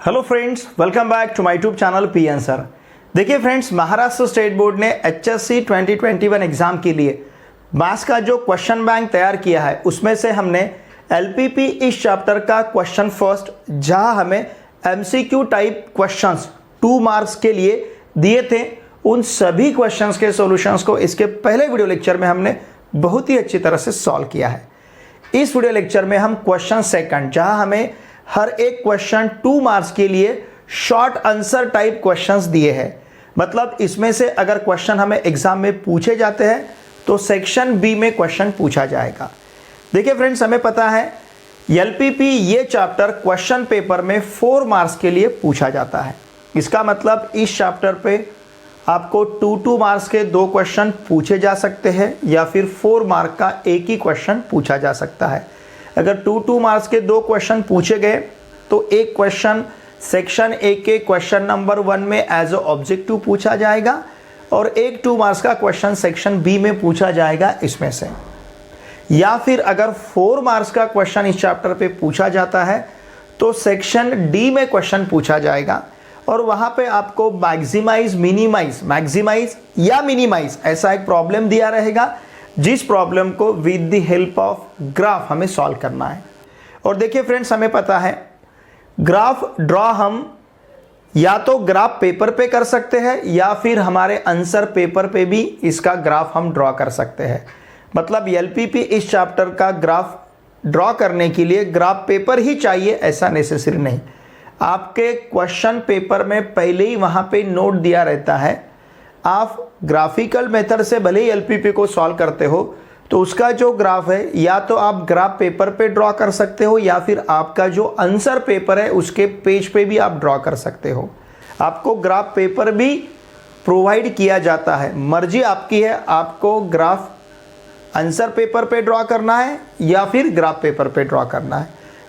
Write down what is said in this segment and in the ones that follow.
Hello friends, welcome back to my YouTube channel P answer. देखिए friends, Maharashtra state board ने HSC 2021 exam के लिए maths का जो क्वेश्चन बैंक तैयार किया है उसमें से हमने एलपीपी इस चैप्टर का क्वेश्चन फर्स्ट, जहां हमें एमसीक्यू टाइप क्वेश्चंस 2 मार्क्स के लिए दिए थे, उन सभी क्वेश्चंस के सॉल्यूशंस को इसके पहले वीडियो लेक्चर में हमने बहुत ही अच्छी तरह से सॉल्व किया है। इस वीडियो लेक्चर में हम क्वेश्चन सेकंड, जहां हमें हर एक क्वेश्चन 2 मार्क्स के लिए शॉर्ट आंसर टाइप क्वेश्चंस दिए हैं। मतलब इसमें से अगर क्वेश्चन हमें एग्जाम में पूछे जाते हैं तो सेक्शन बी में क्वेश्चन पूछा जाएगा। देखिए फ्रेंड्स, हमें पता है एलपीपी ये चैप्टर क्वेश्चन पेपर में 4 मार्क्स के लिए पूछा जाता है। इसका मतलब इस चैप्टर पे आपको 2 मार्क्स के 2 क्वेश्चन पूछे जा सकते हैं या फिर 4 मार्क का एक ही क्वेश्चन पूछा जा सकता है। अगर 2 मार्क्स के 2 क्वेश्चन पूछे गए तो एक क्वेश्चन सेक्शन ए के क्वेश्चन नंबर 1 में एज अ ऑब्जेक्टिव पूछा जाएगा और एक 2 मार्क्स का क्वेश्चन सेक्शन बी में पूछा जाएगा इसमें से। या फिर अगर 4 मार्क्स का क्वेश्चन इस चैप्टर पे पूछा जाता है तो सेक्शन डी में क्वेश्चन पूछा जाएगा और वहां पे आपको मैक्सिमाइज या मिनिमाइज ऐसा एक प्रॉब्लम दिया रहेगा, जिस प्रॉब्लम को with the help of graph हमें सॉल्व करना है। और देखिए फ्रेंड्स, हमें पता है ग्राफ ड्रॉ हम या तो ग्राफ पेपर पे कर सकते हैं या फिर हमारे आंसर पेपर पे भी इसका ग्राफ हम ड्रॉ कर सकते हैं। मतलब एलपीपी इस चैप्टर का ग्राफ ड्रॉ करने के लिए ग्राफ पेपर ही चाहिए ऐसा नेसेसरी नहीं। आपके क्वेश्चन पेपर में पहले ही वहां पे नोट दिया रहता है। आप ग्राफिकल मेथड से भले ही एलपीपी को सॉल्व करते हो तो उसका जो ग्राफ है या तो आप ग्राफ पेपर पे ड्रॉ कर सकते हो या फिर आपका जो आंसर पेपर है उसके पेज पे भी आप ड्रॉ कर सकते हो। आपको ग्राफ पेपर भी प्रोवाइड किया जाता है, मर्जी आपकी है आपको ग्राफ आंसर पेपर पे ड्रॉ करना है या फिर ग्राफ पेपर पे ड्रॉ करना है।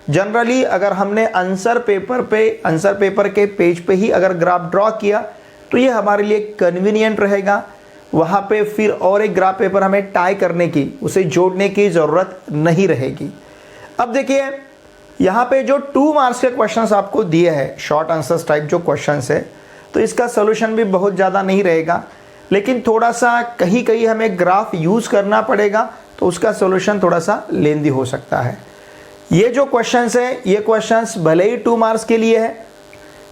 जनरली अगर हमने आंसर पेपर के पेज पे ही अगर ग्राफ ड्रॉ किया तो ये हमारे लिए कन्वीनियंट रहेगा। वहाँ पे फिर और एक ग्राफ पेपर हमें टाई करने की, उसे जोड़ने की ज़रूरत नहीं रहेगी। अब देखिए यहाँ पे जो 2 मार्क्स के क्वेश्चंस आपको दिए हैं, शॉर्ट आंसर्स टाइप जो क्वेश्चंस है, तो इसका सोल्यूशन भी बहुत ज़्यादा नहीं रहेगा, लेकिन थोड़ा सा कहीं कहीं हमें ग्राफ यूज़ करना पड़ेगा तो उसका सोल्यूशन थोड़ा सा लेंदी हो सकता है। ये जो क्वेश्चंस है ये क्वेश्चंस भले ही 2 मार्क्स के लिए है,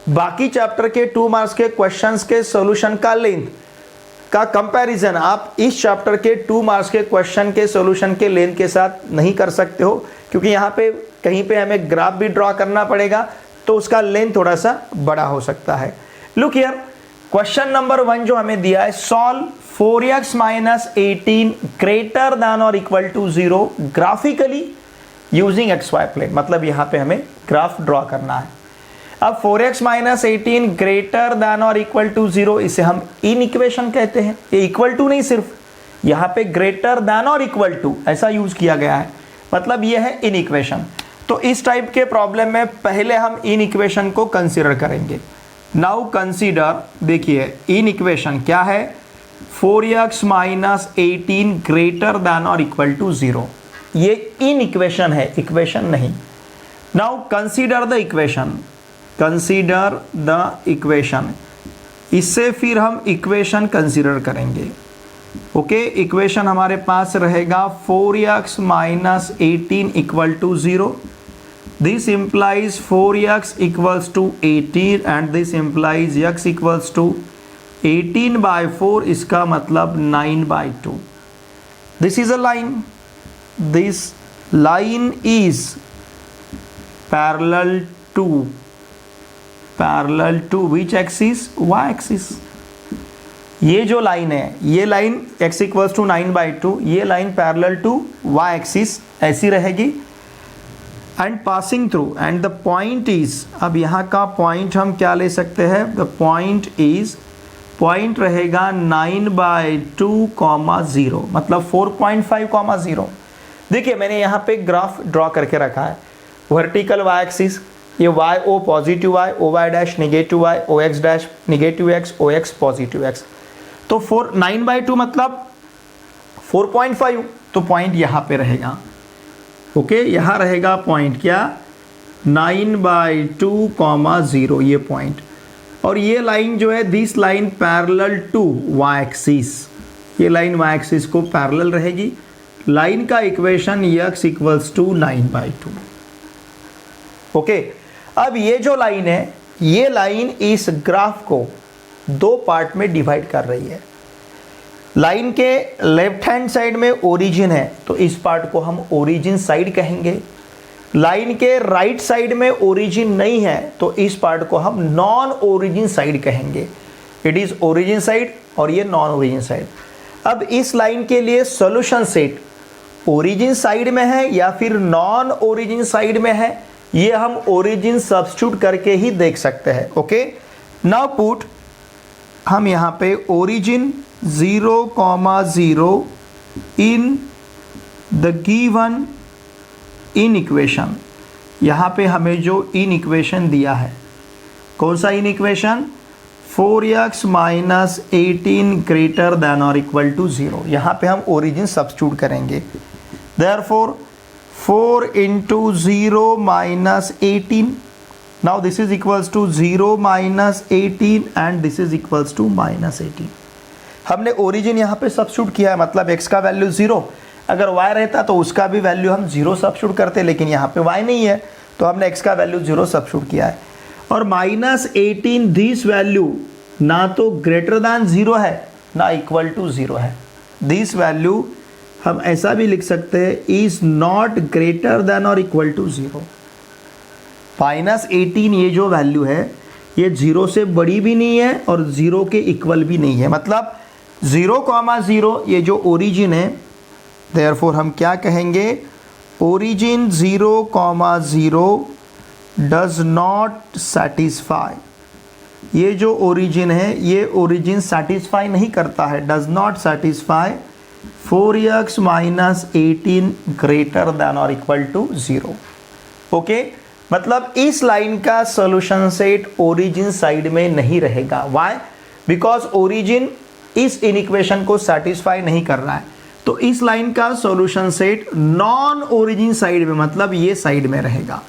बाकी चैप्टर के 2 मार्क्स के क्वेश्चंस के सॉल्यूशन का लेंथ का कंपैरिजन आप इस चैप्टर के 2 मार्क्स के क्वेश्चन के सॉल्यूशन के लेंथ के साथ नहीं कर सकते हो, क्योंकि यहाँ पे कहीं पे हमें ग्राफ भी ड्रॉ करना पड़ेगा तो उसका लेंथ थोड़ा सा बड़ा हो सकता है। लुक हियर, क्वेश्चन नंबर 1 जो हमें दिया है, सॉल्व 4x - 18 ग्रेटर देन और equal to 0 graphically using XY plane. मतलब यहाँ पे हमें ग्राफ ड्रॉ करना है। अब 4x - 18 ग्रेटर देन और इक्वल टू 0, इसे हम इन इक्वेशन कहते हैं। ये इक्वल टू नहीं, सिर्फ यहाँ पे ग्रेटर देन और इक्वल टू ऐसा यूज किया गया है, मतलब ये है इन इक्वेशन। तो इस टाइप के प्रॉब्लम में पहले हम इन इक्वेशन को कंसीडर करेंगे। नाउ कंसीडर, देखिए इन इक्वेशन क्या है, 4x - 18 ग्रेटर देन और इक्वल टू 0। ये इन इक्वेशन है, इक्वेशन नहीं। नाउ कंसीडर द इक्वेशन, इससे फिर हम इक्वेशन कंसीडर करेंगे। ओके, इक्वेशन हमारे पास रहेगा 4x - 18 equal to 0। This implies 4x equals to 18 and this implies x equals to 18/4, इसका मतलब 9/2। This is a line, this line is parallel to which axis, y axis. ये जो line है, ये लाइन x इक्वल्स टू 9/2, ये line parallel to y axis ऐसी रहेगी and passing through, and the point is, अब यहाँ का पॉइंट हम क्या ले सकते हैं, द पॉइंट रहेगा 9/2, 0, मतलब 4.5, 0। देखिए मैंने यहाँ पे ग्राफ ड्रॉ करके रखा है। वर्टिकल y एक्सिस, ये YO positive y, OY dash negative y, OX dash negative x, OX positive x। तो 9/2 मतलब 4.5, तो पॉइंट यहाँ पे रहेगा। ओके, यहाँ रहेगा पॉइंट क्या, 9/2, ये पॉइंट। और ये लाइन जो है this line parallel to y axis, ये लाइन वाई एक्सिस को पैरेलल रहेगी। लाइन का equation x equals to 9/2। Okay, अब ये जो लाइन है, ये लाइन इस ग्राफ को दो पार्ट में डिवाइड कर रही है। लाइन के लेफ्ट हैंड साइड में ओरिजिन है, तो इस पार्ट को हम ओरिजिन साइड कहेंगे। लाइन के राइट साइड में ओरिजिन नहीं है, तो इस पार्ट को हम नॉन ओरिजिन साइड कहेंगे। इट इज ओरिजिन साइड और ये नॉन ओरिजिन साइड। अब इस लाइन के लिए सॉल्यूशन सेट ओरिजिन साइड में है या फिर नॉन ओरिजिन साइड में है, ये हम ओरिजिन सब्स्टिट्यूट करके ही देख सकते हैं। ओके, नाउ पुट हम यहाँ पे origin 0,0 in the given in equation. यहाँ पे हमें जो इन इक्वेशन दिया है, कौन सा in equation? 4x minus 18 greater than और इक्वल टू 0। यहाँ पे हम ओरिजिन सब्स्टिट्यूट करेंगे। Therefore 4 into 0 minus 18. Now this is equals to 0 minus 18 and this is equals to minus 18. हमने ओरिजिन यहाँ पे सब्स्टिट्यूट किया है, मतलब x का वैल्यू 0। अगर y रहता तो उसका भी वैल्यू हम 0 सब्स्टिट्यूट करते, लेकिन यहाँ पे y नहीं है तो हमने x का वैल्यू 0 सब्स्टिट्यूट किया है। और माइनस 18 दिस वैल्यू ना तो ग्रेटर दैन 0 है ना इक्वल टू 0 है। दिस वैल्यू हम ऐसा भी लिख सकते हैं, इज नॉट ग्रेटर देन और इक्वल टू 0। माइनस 18 ये जो वैल्यू है ये 0 से बड़ी भी नहीं है और 0 के इक्वल भी नहीं है, मतलब 0,0 ये जो ओरिजिन है, देयरफॉर हम क्या कहेंगे? Origin 0,0 does not satisfy. ये जो ओरिजिन है ये ओरिजिन सेटिस्फाई नहीं करता है, does not satisfy 4x minus 18 greater than और इक्वल टू 0। ओके, मतलब इस लाइन का सॉल्यूशन सेट ओरिजिन साइड में नहीं रहेगा। व्हाई? बिकॉज ओरिजिन इस इनइक्वेशन को सेटिस्फाई नहीं कर रहा है। तो इस लाइन का solution set non origin side में, मतलब ये साइड में रहेगा।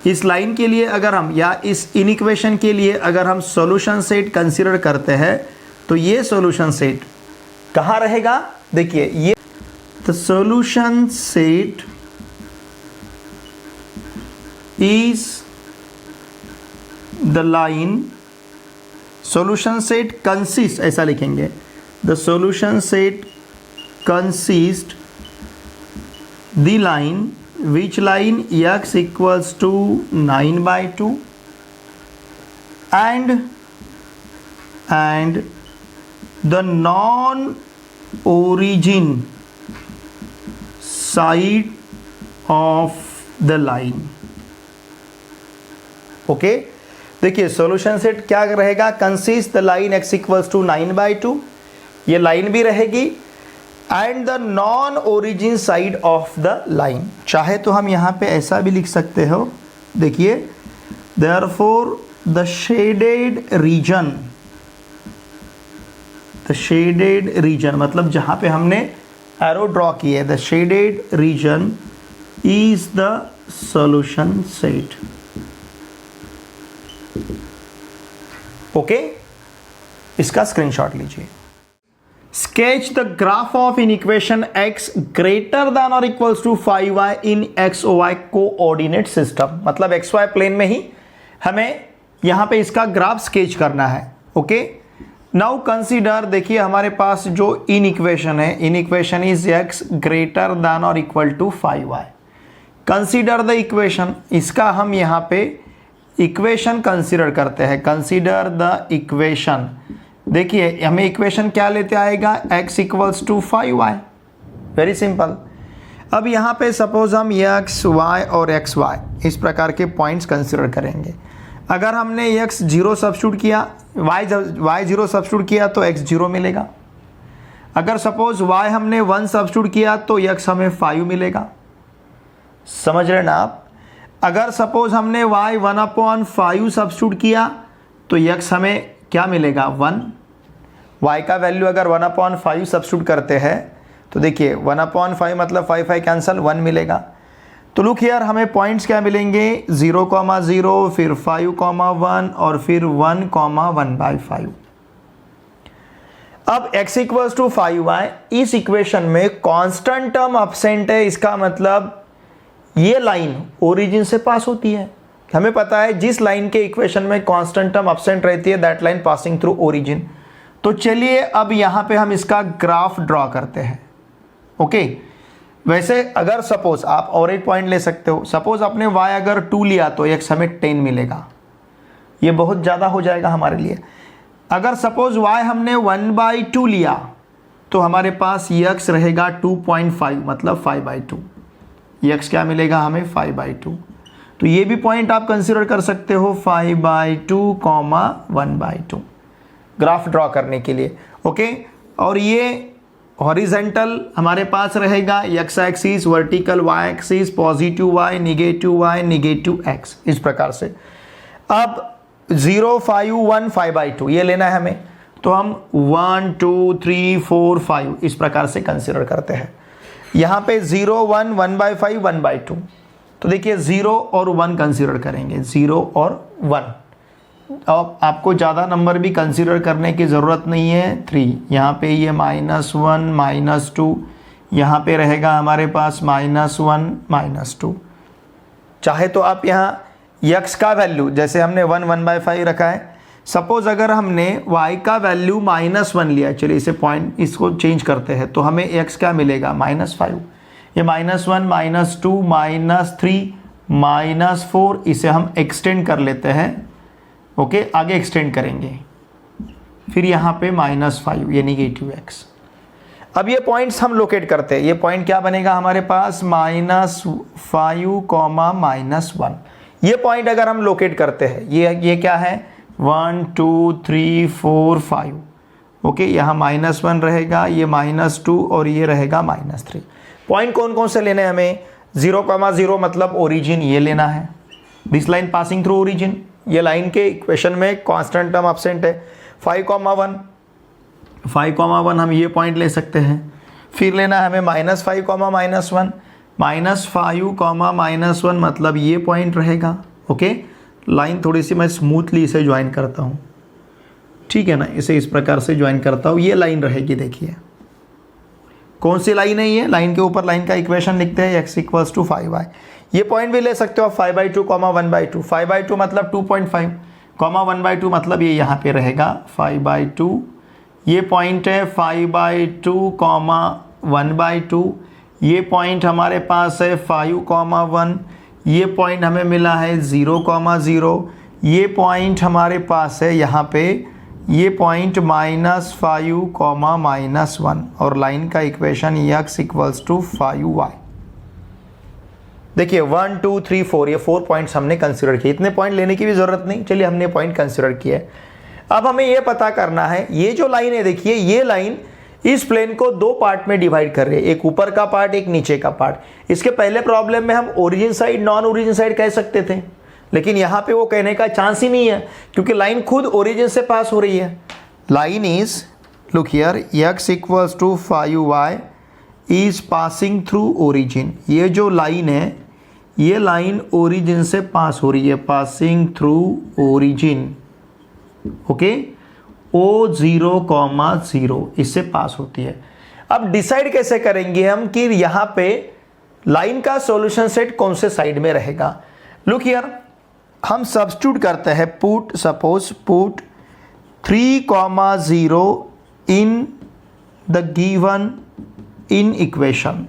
इस लाइन के लिए अगर हम, या इस इनइक्वेशन के लिए अगर हम सॉल्यूशन सेट कंसीडर करते हैं तो ये सॉल्यूशन सेट कहाँ रहेगा? देखिए, ये the solution set is the line, solution set consist, ऐसा लिखेंगे, the solution set consist the line, which line x equals to 9/2 and the non origin side of the line। Okay, देखिए solution set क्या रहेगा? Consist the line x equals to 9/2, ये line भी रहेगी, and the non origin side of the line. चाहे तो हम यहाँ पे ऐसा भी लिख सकते हो, देखिए, therefore the shaded region, the shaded region मतलब जहाँ पे हमने एरो ड्रॉ की है, the shaded region is the solution set. Okay, इसका स्क्रीनशॉट लीजिए। Sketch the graph of in equation x greater than or equals to 5y in x y coordinate system। मतलब xy plane में ही हमें यहाँ पे इसका ग्राफ स्केच करना है। ओके, नाउ कंसीडर, देखिए हमारे पास जो इन इक्वेशन है, inequation is x greater than और equal to 5y। Consider the equation, इसका हम यहाँ पे इक्वेशन कंसीडर करते हैं। कंसीडर द इक्वेशन, देखिए हमें इक्वेशन क्या लेते आएगा? x equals to 5y। Very simple. अब यहाँ पे सपोज हम x y और x y इस प्रकार के पॉइंट्स कंसीडर करेंगे। अगर हमने x 0 सब्स्टिट्यूट किया, y 0 सब्स्टिट्यूट किया तो x 0 मिलेगा। अगर सपोज y हमने 1 सब्स्टिट्यूट किया तो x हमें 5 मिलेगा। समझ रहे ना आप? अगर सपोज हमने y 1/5 सब्स्टिट्यूट किया तो x हमें क्या मिलेगा? 1। y का वैल्यू अगर 1/5 सब्स्टिट्यूट करते हैं तो देखिए 1/5 मतलब 5 कैंसल, 1 मिलेगा। तो लुक हियर, हमें पॉइंट्स क्या मिलेंगे, 0,0, फिर 5,1 और फिर 1,1/5। अब x = 5y, इस इक्वेशन में कांस्टेंट टर्म एब्सेंट है। इसका मतलब ये लाइन ओरिजिन से पास होती है। हमें पता है जिस लाइन के इक्वेशन में कांस्टेंट टर्म एब्सेंट रहती है, that line passing through origin. तो चलिए अब यहां पे हम इसका ग्राफ ड्रॉ करते हैं। ओके, वैसे अगर सपोज आप और एक पॉइंट ले सकते हो, सपोज आपने y अगर 2 लिया तो x हमें 10 मिलेगा, ये बहुत ज़्यादा हो जाएगा हमारे लिए। अगर सपोज y हमने 1/2 लिया तो हमारे पास x रहेगा 2.5, मतलब 5/2। x क्या मिलेगा हमें, 5/2। तो ये भी पॉइंट आप कंसिडर कर सकते हो, 5/2, 1/2 ग्राफ ड्रॉ करने के लिए। ओके, और ये हॉरिजेंटल हमारे पास रहेगा, x axis, vertical y axis, positive y, negative x, इस प्रकार से। अब 0, 5, 1, 5/2 ये लेना है हमें, तो हम 1, 2, 3, 4, 5 इस प्रकार से कंसिडर करते हैं। यहाँ पे 0, 1, 1/5, 1/2। तो देखिए 0 और 1 कंसिडर करेंगे, 0 और 1। अब आपको ज़्यादा नंबर भी कंसिडर करने की ज़रूरत नहीं है, 3। यहाँ पे ये -1, -2, यहाँ पे रहेगा हमारे पास -1, -2। चाहे तो आप यहाँ x का वैल्यू, जैसे हमने 1, 1/5 रखा है, सपोज अगर हमने y का वैल्यू -1 लिया, चलिए इसे पॉइंट इसको चेंज करते हैं, तो हमें x क्या मिलेगा, -5। ये -1, -2, -3, -4, इसे हम एक्सटेंड कर लेते हैं। ओके, आगे एक्सटेंड करेंगे, फिर यहाँ पे -5, ये नेगेटिव x। अब ये पॉइंट्स हम लोकेट करते हैं। ये पॉइंट क्या बनेगा हमारे पास, -5, -1। ये पॉइंट अगर हम लोकेट करते हैं, ये क्या है, 1, 2, 3, 4, 5। ओके, यहाँ -1 रहेगा, ये -2 और ये रहेगा -3। पॉइंट कौन कौन से लेने हैं हमें, 0,0 मतलब ओरिजिन, ये लेना है। This line passing through origin, ये लाइन के इक्वेशन में कांस्टेंट टर्म एब्सेंट है। 5,1 हम ये पॉइंट ले सकते हैं। फिर लेना है हमें -5, -1, -5, -1 मतलब ये पॉइंट रहेगा। ओके, लाइन थोड़ी सी मैं स्मूथली इसे ज्वाइन करता हूँ, ठीक है ना, इसे इस प्रकार से ज्वाइन करता हूँ, ये लाइन रहेगी। देखिए कौन सी लाइन है ये, लाइन के ऊपर लाइन का इक्वेशन लिखते हैं, x = 5y। ये पॉइंट भी ले सकते हो आप, 5/2, 1/2। 5/2 मतलब 2.5, 1/2 मतलब ये यहाँ पे रहेगा 5/2। ये पॉइंट है 5/2, 1/2। ये पॉइंट हमारे पास है 5,1। ये पॉइंट हमें मिला है 0,0। ये पॉइंट हमारे पास है यहाँ पे, ये पॉइंट -5, -1 और लाइन का इक्वेशन x = 5y। देखिए 1, 2, 3, 4, ये 4 पॉइंट्स हमने कंसिडर किए। इतने पॉइंट लेने की भी ज़रूरत नहीं, चलिए हमने पॉइंट कंसिडर किया है। अब हमें ये पता करना है, ये जो लाइन है, देखिए ये लाइन इस प्लेन को 2 पार्ट में डिवाइड कर रही है, एक ऊपर का पार्ट, एक नीचे का पार्ट। इसके पहले प्रॉब्लम में हम origin side, non origin side कह सकते थे, लेकिन यहाँ पे वो कहने का चांस ही नहीं है, क्योंकि लाइन खुद ओरिजिन से पास हो रही है। Line is, look here, x = 5y is passing through origin. ये जो लाइन है, ये लाइन ओरिजिन से पास हो रही है, passing through origin. Okay, O0,0 इससे पास होती है। अब डिसाइड कैसे करेंगे हम कि यहाँ पे लाइन का सॉल्यूशन सेट कौन से साइड में रहेगा। लुक हियर, हम सब्स्टिट्यूट करते हैं, put 3,0 in the given in equation.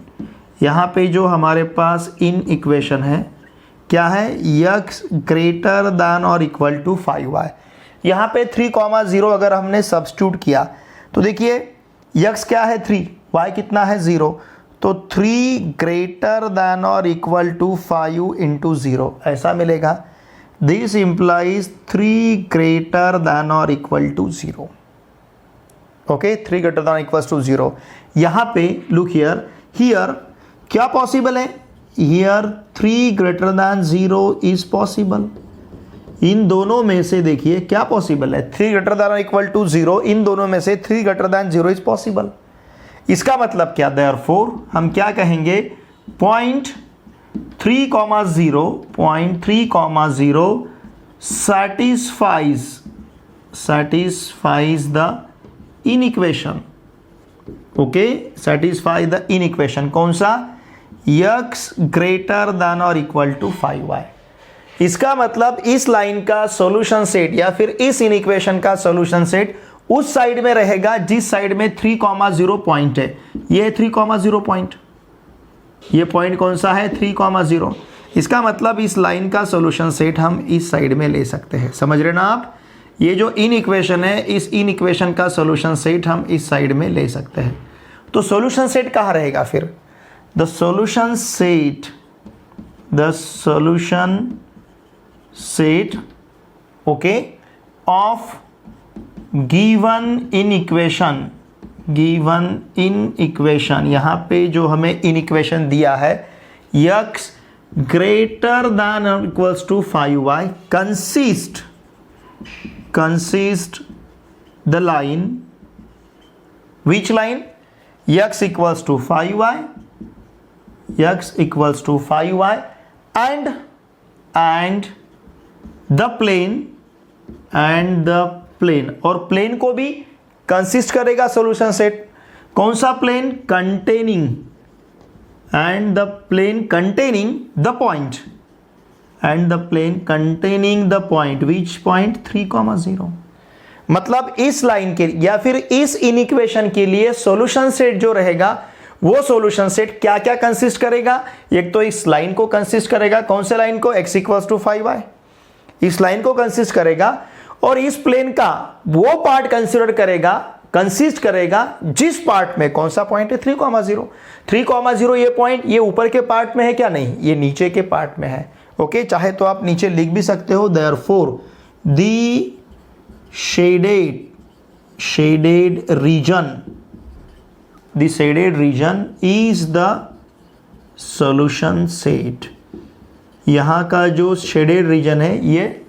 यहाँ पे जो हमारे पास इन इक्वेशन है क्या है, x > 5y। यहाँ पे 3,0 अगर हमने सब्स्टिट्यूट किया तो देखिए x क्या है 3, y कितना है 0, तो 3 > 5 × 0 ऐसा मिलेगा। This implies 3 > 0। ओके, 3 > 0। यहाँ पे लुक हियर क्या पॉसिबल है, हियर 3 > 0 इज पॉसिबल। इन दोनों में से देखिए क्या पॉसिबल है, 3 > 0, इन दोनों में से 3 > 0 इज पॉसिबल। इसका मतलब क्या, देयरफॉर हम क्या कहेंगे, point .3,0 satisfies the inequation. Okay, satisfy the inequation. कौन सा? x greater than or equal to 5y. इसका मतलब इस लाइन का सॉल्यूशन सेट या फिर इस इनइक्वेशन का सॉल्यूशन सेट उस साइड में रहेगा जिस साइड में 3,0 पॉइंट है. ये 3,0 पॉइंट, ये पॉइंट कौन सा है? 3,0. इसका मतलब इस लाइन का सॉल्यूशन सेट हम इस साइड में ले सकते हैं. समझ रहे ना आप? ये जो इन इक्वेशन है, इस इन इक्वेशन का सॉल्यूशन सेट हम इस साइड में ले सकते हैं. तो सॉल्यूशन सेट कहाँ रहेगा फिर? The solution set okay of given in equation, यहाँ पे जो हमें इन इक्वेशन दिया है x greater than or equals to 5y consist the line, which line? x equals to 5y and the plane और प्लेन को भी कंसिस्ट करेगा सॉल्यूशन सेट. कौन सा plane? Containing and the plane containing the point which point? 3,0. मतलब इस line के या फिर इस इनइक्वेशन के लिए सॉल्यूशन सेट जो रहेगा वो सॉल्यूशन सेट क्या क्या कंसिस्ट करेगा? एक तो इस लाइन को कंसिस्ट करेगा. कौन से लाइन को? x equals to 5y. इस लाइन को कंसिस्ट करेगा और इस प्लेन का वो पार्ट कंसिस्ट करेगा जिस पार्ट में कौन सा पॉइंट है? 3,0. ये पॉइंट ये ऊपर के पार्ट में है क्या? नहीं, ये नीचे के पार्ट में है. ओके, चाहे तो आप नीचे लिख भी सकते हो. Therefore the shaded region is the solution set. यहाँ का जो शेडेड रीजन है ये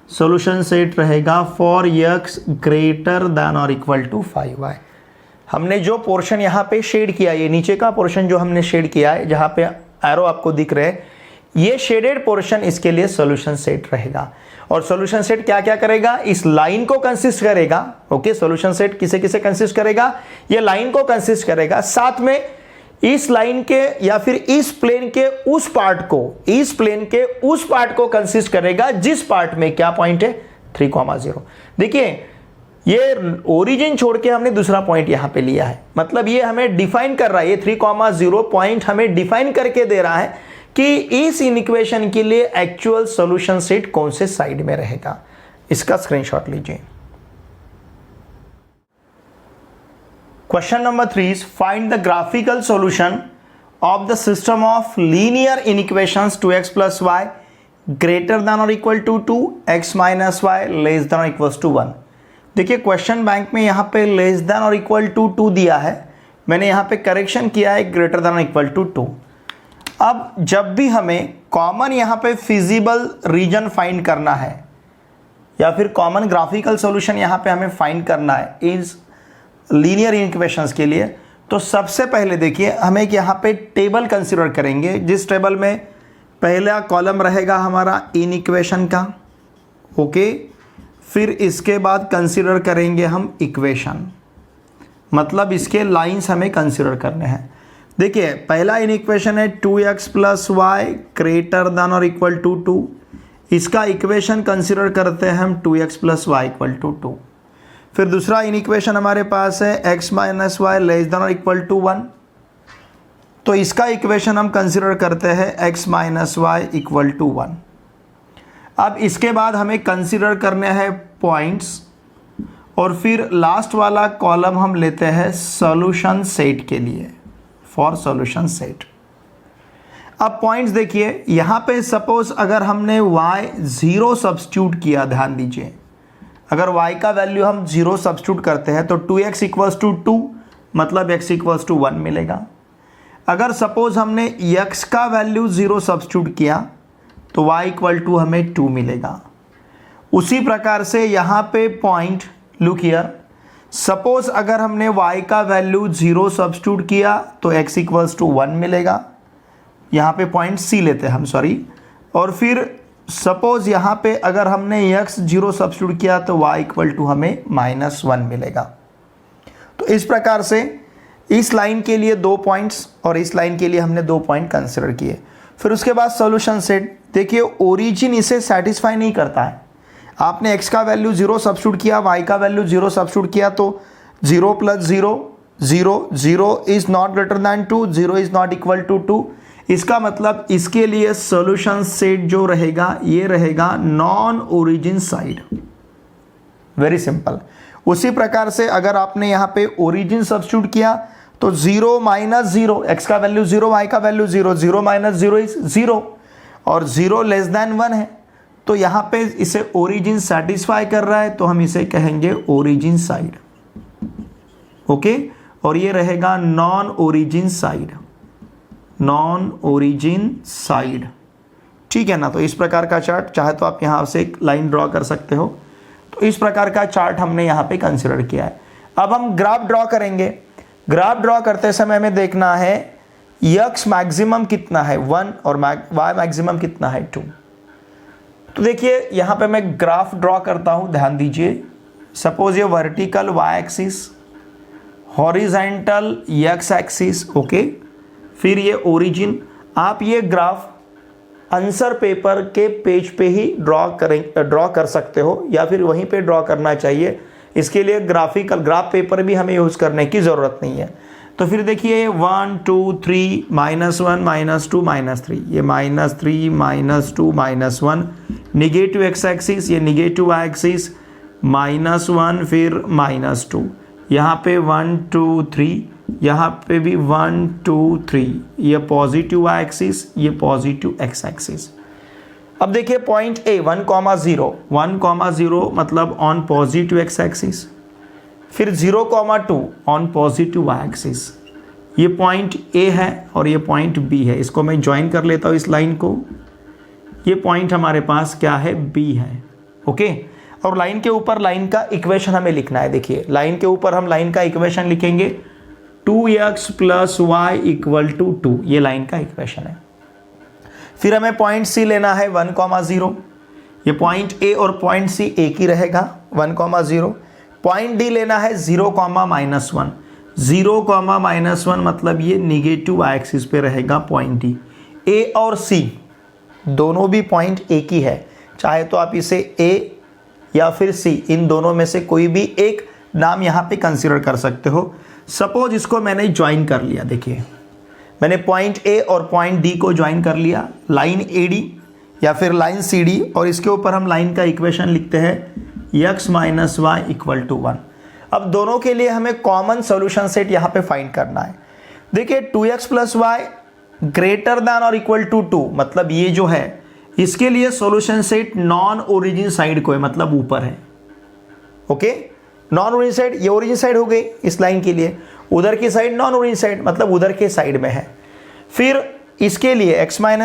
सॉल्यूशन सेट रहेगा फॉर x ग्रेटर देन और इक्वल टू 5y. हमने जो पोर्शन यहाँ पे शेड किया, ये नीचे का पोर्शन जो हमने शेड किया है, जहाँ पे एरो आपको दिख रहे हैं, ये शेडेड पोर्शन इसके लिए सॉल्यूशन सेट रहेगा. और सॉल्यूशन सेट क्या क्या करेगा? इस लाइन को कंसिस्ट करेगा. ओके, सॉल्यूशन सेट किसे किसे कंसिस्ट करेगा? ये लाइन को कंसिस्ट करेगा, साथ में इस लाइन के या फिर इस प्लेन के उस पार्ट को कंसिस्ट करेगा जिस पार्ट में क्या पॉइंट है? 3,0. देखिए, ये ओरिजिन छोड़ के हमने दूसरा पॉइंट यहां पे लिया है. मतलब ये हमें डिफाइन कर रहा है, ये 3,0 पॉइंट हमें डिफाइन करके दे रहा है कि इस इनइक्वेशन के लिए एक्चुअल सॉल्यूशन सेट कौन से साइड में रहेगा. इसका स्क्रीनशॉट लीजिए. Question number 3 is find the graphical solution of the system of linear inequations 2x plus y greater than or equal to 2, x minus y less than or equals to 1. देखिए, question bank में यहाँ पे less than और equal to 2 दिया है. मैंने यहाँ पे करेक्शन किया है ग्रेटर देन और इक्वल टू 2. अब जब भी हमें कॉमन यहाँ पे फिजिबल रीजन फाइंड करना है या फिर कॉमन ग्राफिकल सॉल्यूशन यहाँ पे हमें फाइंड करना है इस लीनियर इक्वेशंस के लिए, तो सबसे पहले देखिए हम एक यहाँ पे टेबल कंसीडर करेंगे जिस टेबल में पहला कॉलम रहेगा हमारा इन इक्वेशन का. ओके, फिर इसके बाद कंसीडर करेंगे हम इक्वेशन, मतलब इसके लाइंस हमें कंसीडर करने हैं. देखिए, पहला इन इक्वेशन है 2x plus y greater than और इक्वल टू 2. इसका इक्वेशन कंसीडर करते हैं हम 2x plus Y equal to 2. फिर दूसरा इन इक्वेशन हमारे पास है x minus y less than और इक्वल टू 1. तो इसका इक्वेशन हम कंसीडर करते हैं x minus y equal to 1. अब इसके बाद हमें कंसीडर करने हैं पॉइंट्स और फिर लास्ट वाला कॉलम हम लेते हैं सॉल्यूशन सेट के लिए, फॉर सॉल्यूशन सेट. अब पॉइंट्स देखिए, यहाँ पे सपोज अगर हमने y 0 सब्स्टिट्यूट किया, ध्यान दीजिए, अगर y का वैल्यू हम 0 सब्स्टिट्यूट करते हैं तो 2x इक्वल्स टू 2 मतलब x इक्वल्स टू 1 मिलेगा. अगर सपोज हमने x का वैल्यू 0 सब्स्टिट्यूट किया तो y इक्वल टू हमें 2 मिलेगा. उसी प्रकार से यहाँ पे पॉइंट लुक हियर, सपोज अगर हमने y का वैल्यू 0 सब्स्टिट्यूट किया तो x इक्वल्स टू 1 मिलेगा. यहाँ पे पॉइंट सी लेते हैं हम, सॉरी, और फिर सपोज यहाँ पे अगर हमने x 0 सब्स्टिट्यूट किया तो y इक्वल टू हमें -1 मिलेगा। तो इस प्रकार से इस लाइन के लिए 2 पॉइंट्स और इस लाइन के लिए हमने 2 पॉइंट कंसिडर किए। फिर उसके बाद सॉल्यूशन सेट, देखिए ओरिजिन इसे सेटिस्फाई नहीं करता है। आपने x का वैल्यू 0 सब्स्टिट्यूट किया, y का वैल्यू 0 सब्स्टिट्यूट किया, तो 0 + 0 0, 0 is not greater than 2, 0 is not equal to 2। इसका मतलब इसके लिए सॉल्यूशन सेट जो रहेगा ये रहेगा non origin side. Very simple. उसी प्रकार से अगर आपने यहाँ पे ओरिजिन सब्स्टिट्यूट किया तो 0 - 0, x का वैल्यू 0, y का वैल्यू 0, 0 - 0 इज 0, और 0 लेस दैन 1 है, तो यहाँ पे इसे ओरिजिन सेटिस्फाई कर रहा है, तो हम इसे कहेंगे ओरिजिन साइड। ओके, और ये रहेगा non origin side, non origin side. ठीक है ना। तो इस प्रकार का चार्ट, चाहे तो आप यहाँ से एक लाइन ड्रॉ कर सकते हो। तो इस प्रकार का चार्ट हमने यहाँ पे कंसिडर किया है। अब हम ग्राफ ड्रॉ करेंगे। ग्राफ ड्रॉ करते समय हमें देखना है x मैक्सिमम कितना है 1 और y मैक्सिमम कितना है 2। तो देखिए यहाँ पे मैं ग्राफ ड्रॉ करता हूँ, ध्यान दीजिए। सपोज ये vertical y axis, horizontal x axis, okay. फिर ये ओरिजिन। आप ये ग्राफ आंसर पेपर के पेज पे ही ड्रॉ कर सकते हो, या फिर वहीं पे ड्रॉ करना चाहिए। इसके लिए ग्राफ पेपर भी हमें यूज़ करने की ज़रूरत नहीं है। तो फिर देखिए 1 2 3 -1 -2 -3, ये -3 -2 -1, निगेटिव x एक्सिस, ये निगेटिव y एक्सिस, -1 फिर -2, यहाँ पे 1 2 3, यहाँ पे भी 1 2 3, ये पॉजिटिव y एक्सिस, ये पॉजिटिव x एक्सिस। अब देखिए पॉइंट A 1,0 मतलब ऑन पॉजिटिव x एक्सिस, फिर 0,2 ऑन पॉजिटिव y एक्सिस। ये पॉइंट A है और ये पॉइंट B है। इसको मैं ज्वाइन कर लेता हूँ इस लाइन को। ये पॉइंट हमारे पास क्या है, B है, ओके। और लाइन के ऊपर लाइन का इक्वेशन हमें लिखना है। देखिए लाइन के ऊपर हम लाइन का इक्वेशन लिखेंगे 2x + y = 2, ये लाइन का इक्वेशन है। फिर हमें पॉइंट C लेना है 1,0। ये पॉइंट A और पॉइंट C एक ही रहेगा 1,0। पॉइंट D लेना है 0,-1, 0,-1 मतलब ये निगेटिव y एक्सिस पे रहेगा पॉइंट D। A और C दोनों भी पॉइंट एक ही है, चाहे तो आप इसे A या फिर C, इन दोनों में से कोई भी एक नाम यहाँ पे कंसीडर कर सकते हो। सपोज इसको मैंने ज्वाइन कर लिया, देखिए मैंने पॉइंट A और पॉइंट D को ज्वाइन कर लिया, लाइन AD या फिर लाइन CD, और इसके ऊपर हम लाइन का इक्वेशन लिखते हैं x - y = 1। अब दोनों के लिए हमें कॉमन सॉल्यूशन सेट यहाँ पे फाइंड करना है। देखिए 2x + y > 2, मतलब ये जो है इसके लिए solution set non origin side को है, मतलब ऊपर है, ओके। नॉन ओरिजिन साइड, ये ओरिजिन साइड हो गई इस लाइन के लिए, उधर की साइड नॉन ओरिजिन साइड, मतलब उधर के साइड में है। फिर इसके लिए x - y >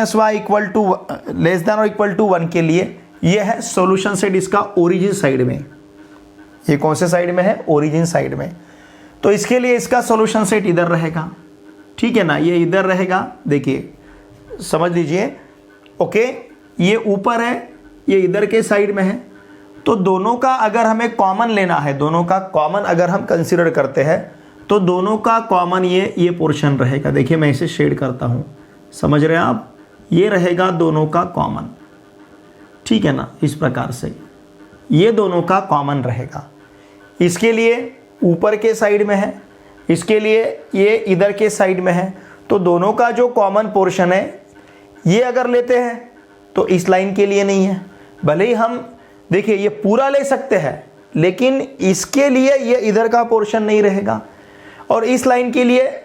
1 के लिए ये है सॉल्यूशन सेट इसका ओरिजिन साइड में। ये कौन से साइड में है, ओरिजिन साइड में। तो इसके लिए इसका सॉल्यूशन सेट इधर रहेगा, ठीक है ना, ये इधर रहेगा। देखिए समझ लीजिए, ओके। ये ऊपर है, ये इधर के साइड में है। तो दोनों का अगर हमें कॉमन लेना है, दोनों का कॉमन अगर हम कंसीडर करते हैं तो दोनों का कॉमन ये पोर्शन रहेगा। देखिए मैं इसे शेड करता हूँ, समझ रहे हैं आप, ये रहेगा दोनों का कॉमन, ठीक है ना। इस प्रकार से ये दोनों का कॉमन रहेगा। इसके लिए ऊपर के साइड में है, इसके लिए ये इधर के साइड में है। तो दोनों का जो कॉमन पोर्शन है ये अगर लेते हैं तो इस लाइन के लिए नहीं है। भले ही हम देखिए ये पूरा ले सकते हैं, लेकिन इसके लिए ये इधर का पोर्शन नहीं रहेगा, और इस लाइन के लिए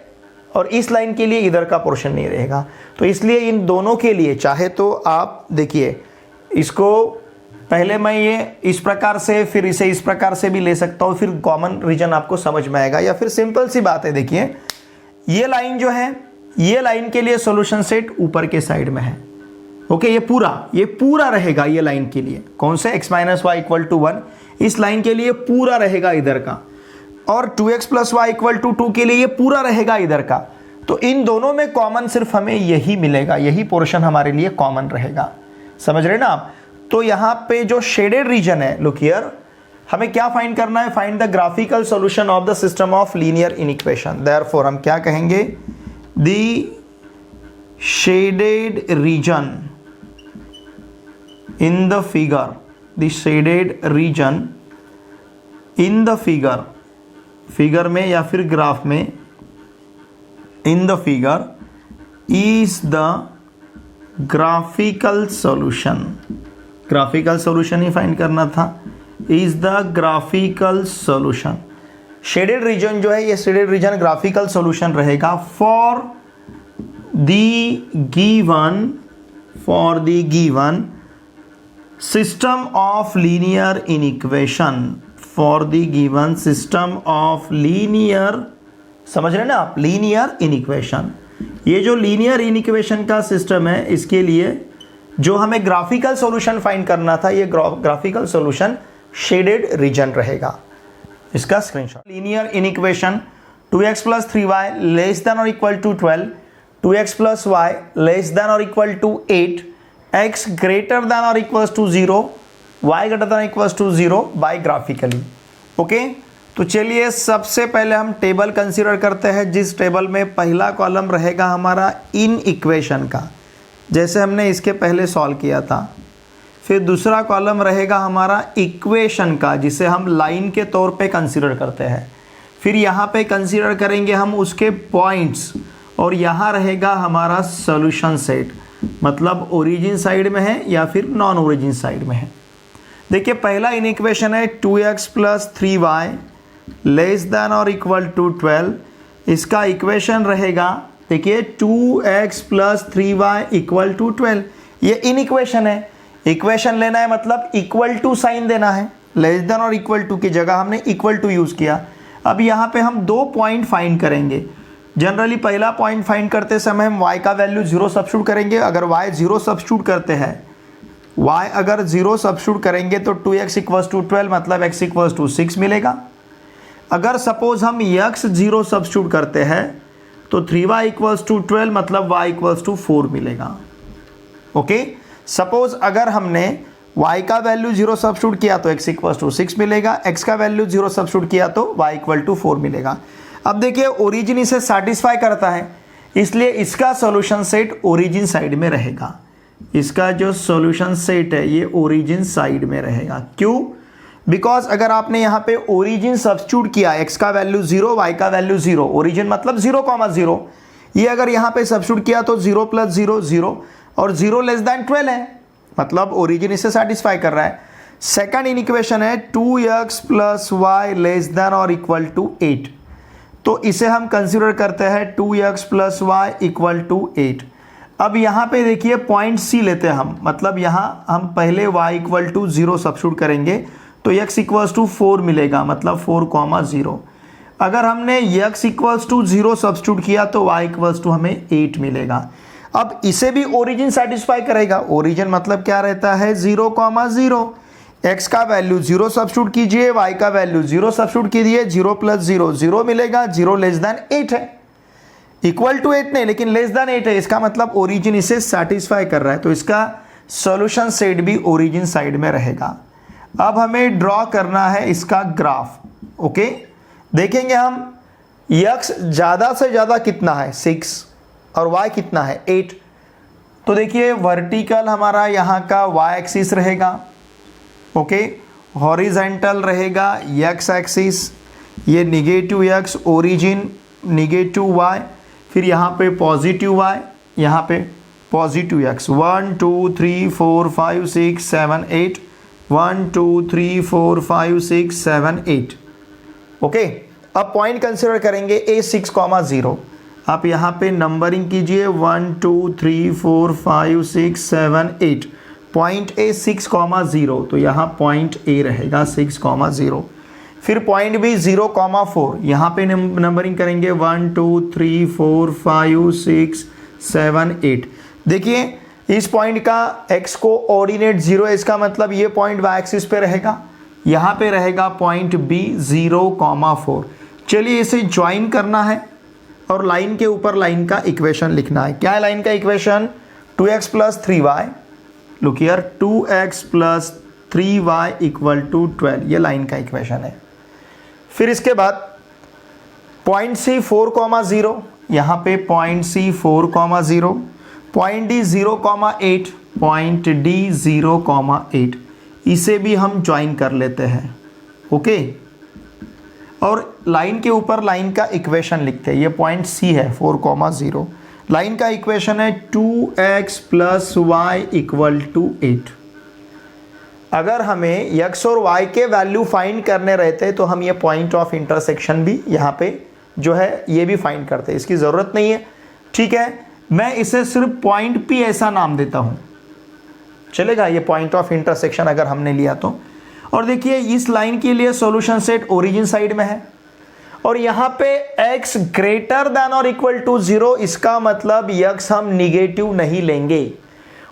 और इस लाइन के लिए इधर का पोर्शन नहीं रहेगा। तो इसलिए इन दोनों के लिए चाहे तो आप देखिए इसको पहले मैं ये इस प्रकार से, फिर इसे इस प्रकार से भी ले सकता हूँ, फिर कॉमन रीजन आपको समझ में आएगा। या फिर सिंपल सी बात है, देखिए ये लाइन जो है, ये लाइन के लिए सॉल्यूशन सेट ऊपर के साइड में है, ओके। ये पूरा रहेगा ये लाइन के लिए, कौन से x - y = 1, इस लाइन के लिए पूरा रहेगा इधर का, और 2x + y = 2 के लिए ये पूरा रहेगा इधर का। तो इन दोनों में कॉमन सिर्फ हमें यही मिलेगा, यही पोर्शन हमारे लिए कॉमन रहेगा। समझ रहे ना आप? तो यहाँ पे जो शेडेड रीजन है, लुक हियर, हमें क्या फाइंड करना है? Find the graphical solution of the system of linear inequation. Therefore हम क्या कहेंगे? The shaded region in the figure, the shaded region in the figure, figure में या फिर ग्राफ में, in the figure is the graphical solution, graphical solution he find करना था, is the graphical solution. Shaded region जो है, ये shaded region graphical solution रहेगा for the given system of linear inequation, for the given system of linear, समझ रहे हैं ना आप? Linear inequation. ये जो लीनियर इनइक्वेशन का सिस्टम है, इसके लिए जो हमें ग्राफिकल सॉल्यूशन फाइंड करना था, ये ग्राफिकल सॉल्यूशन शेडेड रीजन रहेगा। इसका screenshot. Linear inequation 2x + 3y less than और equal to 12, 2x + y less than और equal to 8, x greater than और equal to 0, y greater than equal to 0 by graphically. Okay, तो चलिए सबसे पहले हम टेबल कंसीडर करते हैं, जिस टेबल में पहला कॉलम रहेगा हमारा इन इक्वेशन का, जैसे हमने इसके पहले सॉल्व किया था। फिर दूसरा कॉलम रहेगा हमारा इक्वेशन का, जिसे हम लाइन के तौर पे कंसीडर करते हैं। फिर यहाँ पे कंसीडर करेंगे हम उसके पॉइंट्स, और यहाँ रहेगा हमारा सॉल्यूशन सेट, मतलब ओरिजिन साइड में है या फिर नॉन ओरिजिन साइड में है। देखिए पहला इन इक्वेशन है 2x + 3y लेस देन और इक्वल टू 12। इसका इक्वेशन रहेगा, देखिए 2x + 3y इक्वल टू 12। ये इन इक्वेशन है, इक्वेशन लेना है मतलब इक्वल टू साइन देना है, लेस देन और इक्वल टू की जगह हमने इक्वल टू यूज़ किया। अब यहाँ पे हम 2 पॉइंट फाइंड करेंगे। जनरली पहला पॉइंट फाइंड करते समय हम y का वैल्यू 0 सब्स्टिट्यूट करेंगे। अगर y 0 सब्स्टिट्यूट करते हैं, y अगर 0 सब्स्टिट्यूट करेंगे तो 2x = 12 मतलब x = 6 मिलेगा। अगर सपोज हम x 0 सब्स्टिट्यूट करते हैं तो 3y = 12 मतलब y = 4 मिलेगा। ओके, सपोज अगर हमने y का वैल्यू 0 सब्स्टिट्यूट किया तो x = 6 मिलेगा, x का वैल्यू 0 सब्स्टिट्यूट किया तो y = 4 मिलेगा। अब देखिए ओरिजिन इसे सेटिस्फाई करता है, इसलिए इसका सॉल्यूशन सेट ओरिजिन साइड में रहेगा। इसका जो सॉल्यूशन सेट है ये ओरिजिन साइड में रहेगा। क्यों? बिकॉज अगर आपने यहाँ पे ओरिजिन सब्स्टिट्यूट किया, x का वैल्यू 0, y का वैल्यू 0, ओरिजिन मतलब 0,0, ये अगर यहाँ पे सब्स्टिट्यूट किया तो 0 + 0 0, और 0 लेस दैन 12 है, मतलब ओरिजिन इसे सेटिस्फाई कर रहा है। सेकंड इन इक्वेशन है 2x + y लेस दैन और इक्वल टू 8, तो इसे हम कंसीडर करते हैं 2x + y इक्वल टू 8। अब यहाँ पे देखिए पॉइंट C लेते हैं हम, मतलब यहाँ हम पहले y = 0 सब्स्टिट्यूट करेंगे तो x = 4 मिलेगा, मतलब 4,0। अगर हमने x = 0 सब्स्टिट्यूट किया तो y = हमें 8 मिलेगा। अब इसे भी ओरिजिन सेटिस्फाई करेगा। ओरिजिन मतलब क्या रहता है? 0,0। x का वैल्यू 0 सब्स्टिट्यूट कीजिए, y का वैल्यू 0 सब्स्टिट्यूट कीजिए, 0 + 0 0 मिलेगा, 0 लेस दैन 8 है, इक्वल टू 8 नहीं लेकिन लेस दैन 8 है, इसका मतलब ओरिजिन इसे सेटिस्फाई कर रहा है, तो इसका सॉल्यूशन सेट भी ओरिजिन साइड में रहेगा। अब हमें ड्रॉ करना है इसका ग्राफ। ओके, देखेंगे हम x ज़्यादा से ज़्यादा कितना है 6 और y कितना है 8। तो देखिए वर्टिकल हमारा यहाँ का y एक्सिस रहेगा, ओके, हॉरिजेंटल रहेगा x एक्सिस, ये negative x origin, negative y, फिर यहाँ पे पॉजिटिव y, यहाँ पे पॉजिटिव x। 1 2 3 4 5 6 7 8, 1 2 3 4 5 6 7 8। ओके, अब पॉइंट कंसिडर करेंगे A6,0। आप यहाँ पे नंबरिंग कीजिए 1 2 3 4 5 6 7 8, पॉइंट A 6,0, तो यहाँ पॉइंट A रहेगा 6,0। फिर पॉइंट B 0,4, यहाँ पे नंबरिंग करेंगे 1 2 3 4 5 6 7 8। देखिए इस पॉइंट का x को ऑर्डिनेट 0 है, इसका मतलब ये पॉइंट y एक्सिस पे रहेगा, यहाँ पे रहेगा पॉइंट B 0,4। चलिए इसे ज्वाइन करना है, और लाइन के ऊपर लाइन का इक्वेशन लिखना है। क्या है लाइन का equation? 2x plus 3y, look here, 2x plus 3y equal to 12, ये लाइन का इक्वेशन है। फिर इसके बाद पॉइंट C 4,0, यहाँ पे point C 4,0, point D 0,8, point D 0,8, इसे भी हम ज्वाइन कर लेते हैं, ओके। और लाइन के ऊपर लाइन का इक्वेशन लिखते हैं। ये पॉइंट C है 4,0, लाइन का इक्वेशन है 2x plus y equal to 8। अगर हमें x और y के वैल्यू फाइंड करने रहते तो हम ये पॉइंट ऑफ इंटरसेक्शन भी यहाँ पे जो है ये भी फाइंड करते, इसकी ज़रूरत नहीं है, ठीक है। मैं इसे सिर्फ पॉइंट P ऐसा नाम देता हूँ, चलेगा, ये पॉइंट ऑफ इंटरसेक्शन अगर हमने लिया तो। और देखिए इस लाइन के लिए सॉल्यूशन सेट ओरिजिन साइड में है और यहाँ पे x ग्रेटर देन और इक्वल टू 0, इसका मतलब x हम निगेटिव नहीं लेंगे।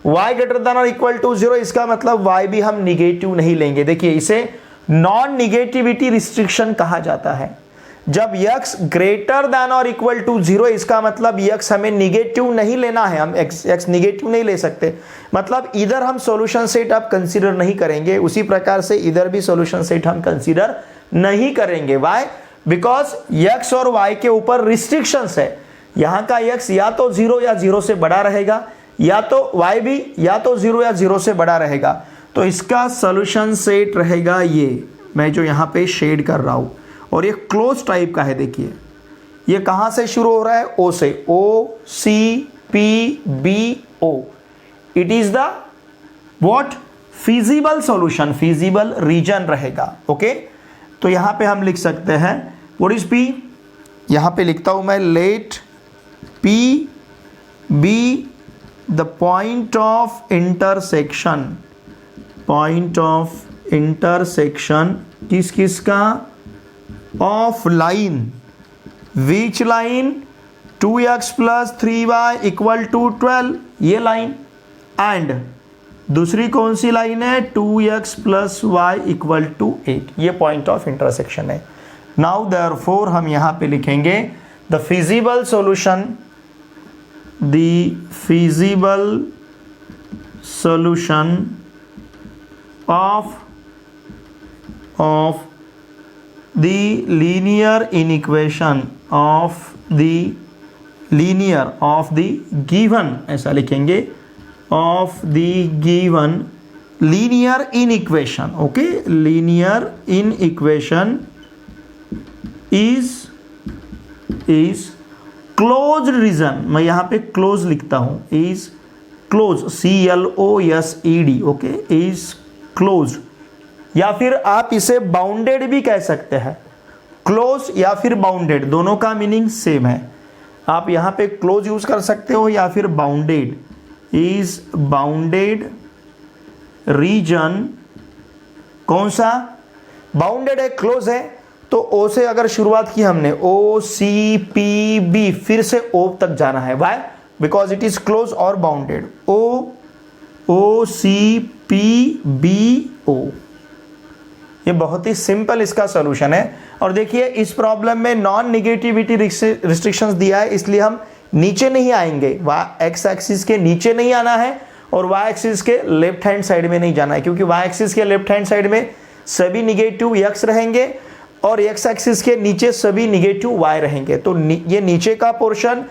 y ग्रेटर देन और इक्वल टू 0, इसका मतलब y भी हम निगेटिव नहीं लेंगे। देखिए इसे नॉन निगेटिविटी रिस्ट्रिक्शन कहा जाता है। जब x ग्रेटर देन और इक्वल टू 0, इसका मतलब x हमें निगेटिव नहीं लेना है, हम x निगेटिव नहीं ले सकते, मतलब इधर हम सॉल्यूशन सेट अब कंसीडर नहीं करेंगे। उसी प्रकार से इधर भी सॉल्यूशन सेट हम कंसीडर नहीं करेंगे। वाई? बिकॉज x और y के ऊपर रिस्ट्रिक्शंस है। यहाँ का x या तो 0 या 0 से बड़ा रहेगा, या तो y भी या तो 0 या 0 से बड़ा रहेगा। तो इसका सॉल्यूशन सेट रहेगा ये, मैं जो यहाँ पे शेड कर रहा हूँ, और ये क्लोज टाइप का है। देखिए ये कहाँ से शुरू हो रहा है? O से, O C P B O, it is the what? Feasible solution, feasible region रहेगा, ओके। तो यहाँ पे हम लिख सकते हैं व्हाट इज P, यहाँ पे लिखता हूँ मैं, let P be the point of intersection, point of intersection किस किस का? Of line, which line? 2x plus 3y equal to 12, ये लाइन। एंड दूसरी कौन सी लाइन है? 2x plus y equal to 8, ये पॉइंट ऑफ इंटरसेक्शन है। नाउ देयरफॉर हम यहाँ पे लिखेंगे the feasible solution, the feasible solution of the linear inequation of the linear of the given, ऐसा लिखेंगे, of the given linear inequation, okay, linear inequation is closed region, मैं यहाँ पे close लिखता हूँ, is closed, CLOSED, okay, is closed, या फिर आप इसे बाउंडेड भी कह सकते हैं। क्लोज या फिर बाउंडेड दोनों का मीनिंग सेम है। आप यहाँ पे क्लोज यूज कर सकते हो या फिर बाउंडेड, इज बाउंडेड रीजन। कौन सा? बाउंडेड है, क्लोज है, तो ओ से अगर शुरुआत की हमने, O C P B, फिर से O तक जाना है। Why? Because it is close और bounded. O C P B O, ये बहुत ही सिंपल इसका सॉल्यूशन है। और देखिए इस प्रॉब्लम में नॉन निगेटिविटी रिस्ट्रिक्शंस दिया है, इसलिए हम नीचे नहीं आएंगे, एक्स एक्सिस के नीचे नहीं आना है और वाई एक्सिस के लेफ्ट हैंड साइड में नहीं जाना है, क्योंकि वाई एक्सिस के लेफ्ट हैंड साइड में सभी निगेटिव एक्स रहेंगे और एक्स एक्सिस के नीचे सभी निगेटिव वाई रहेंगे। तो ये नीचे का पोर्शन,